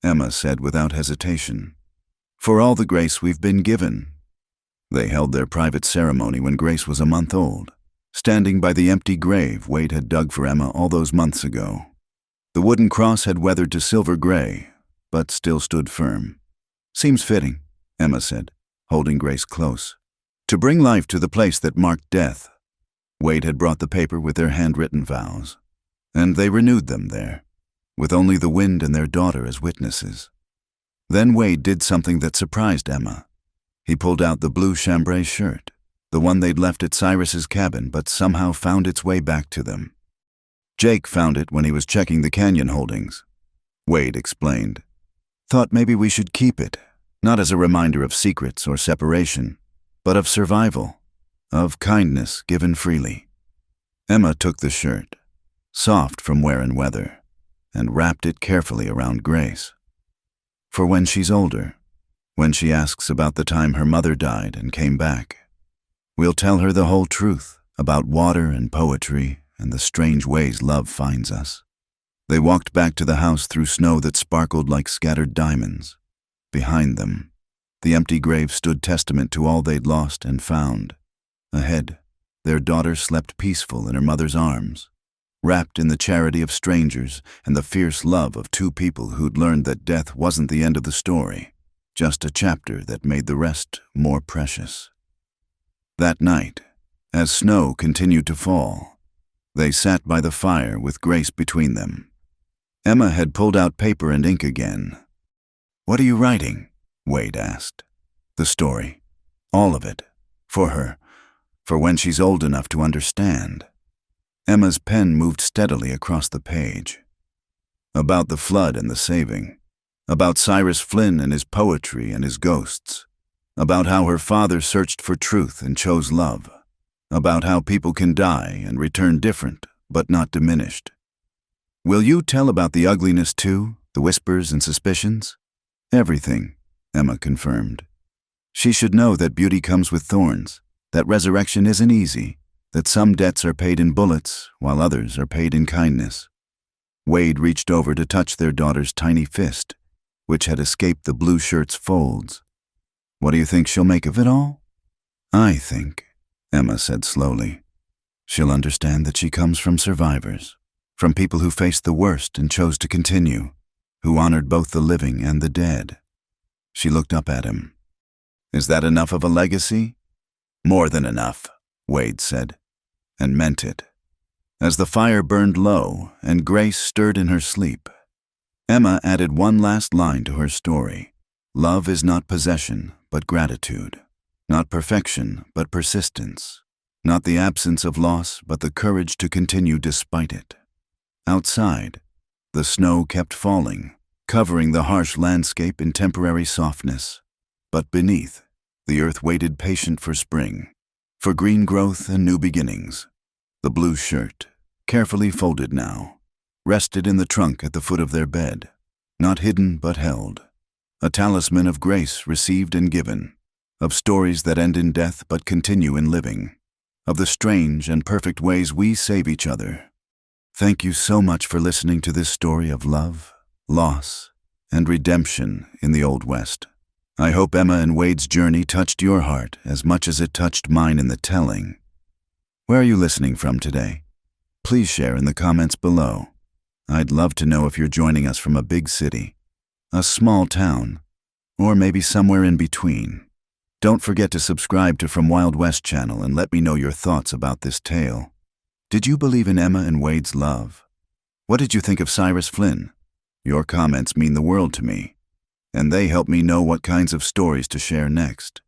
Emma said without hesitation. "For all the grace we've been given." They held their private ceremony when Grace was a month old, standing by the empty grave Wade had dug for Emma all those months ago. The wooden cross had weathered to silver gray, but still stood firm. "Seems fitting," Emma said, holding Grace close. "To bring life to the place that marked death." Wade had brought the paper with their handwritten vows, and they renewed them there, with only the wind and their daughter as witnesses. Then Wade did something that surprised Emma. He pulled out the blue chambray shirt, the one they'd left at Cyrus's cabin but somehow found its way back to them. "Jake found it when he was checking the canyon holdings," Wade explained. "Thought maybe we should keep it, not as a reminder of secrets or separation, but of survival, of kindness given freely." Emma took the shirt, soft from wear and weather, and wrapped it carefully around Grace. "For when she's older, when she asks about the time her mother died and came back, we'll tell her the whole truth about water and poetry and the strange ways love finds us." They walked back to the house through snow that sparkled like scattered diamonds. Behind them, the empty grave stood testament to all they'd lost and found. Ahead, their daughter slept peaceful in her mother's arms, wrapped in the charity of strangers and the fierce love of two people who'd learned that death wasn't the end of the story, just a chapter that made the rest more precious. That night, as snow continued to fall, they sat by the fire with Grace between them. Emma had pulled out paper and ink again. "What are you writing?" Wade asked. "The story. All of it. For her. For when she's old enough to understand." Emma's pen moved steadily across the page. "About the flood and the saving. About Cyrus Flynn and his poetry and his ghosts. About how her father searched for truth and chose love. About how people can die and return different, but not diminished. Will you tell about the ugliness too, the whispers and suspicions?" "Everything," Emma confirmed. "She should know that beauty comes with thorns, that resurrection isn't easy, that some debts are paid in bullets while others are paid in kindness." Wade reached over to touch their daughter's tiny fist, which had escaped the blue shirt's folds. "What do you think she'll make of it all?" "I think," Emma said slowly, "she'll understand that she comes from survivors, from people who faced the worst and chose to continue, who honored both the living and the dead." She looked up at him. "Is that enough of a legacy?" "More than enough," Wade said, and meant it. As the fire burned low and Grace stirred in her sleep, Emma added one last line to her story. "Love is not possession, but gratitude. Not perfection, but persistence. Not the absence of loss, but the courage to continue despite it. Outside, the snow kept falling, covering the harsh landscape in temporary softness. But beneath, the earth waited patient for spring, for green growth and new beginnings. The blue shirt, carefully folded now, rested in the trunk at the foot of their bed, not hidden but held. A talisman of grace received and given, of stories that end in death but continue in living, of the strange and perfect ways we save each other. Thank you so much for listening to this story of love, loss, and redemption in the Old West. I hope Emma and Wade's journey touched your heart as much as it touched mine in the telling. Where are you listening from today? Please share in the comments below. I'd love to know if you're joining us from a big city, a small town, or maybe somewhere in between. Don't forget to subscribe to From Wild West channel and let me know your thoughts about this tale. Did you believe in Emma and Wade's love? What did you think of Cyrus Flynn? Your comments mean the world to me, and they help me know what kinds of stories to share next.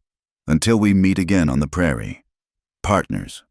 Until we meet again on the prairie. Partners.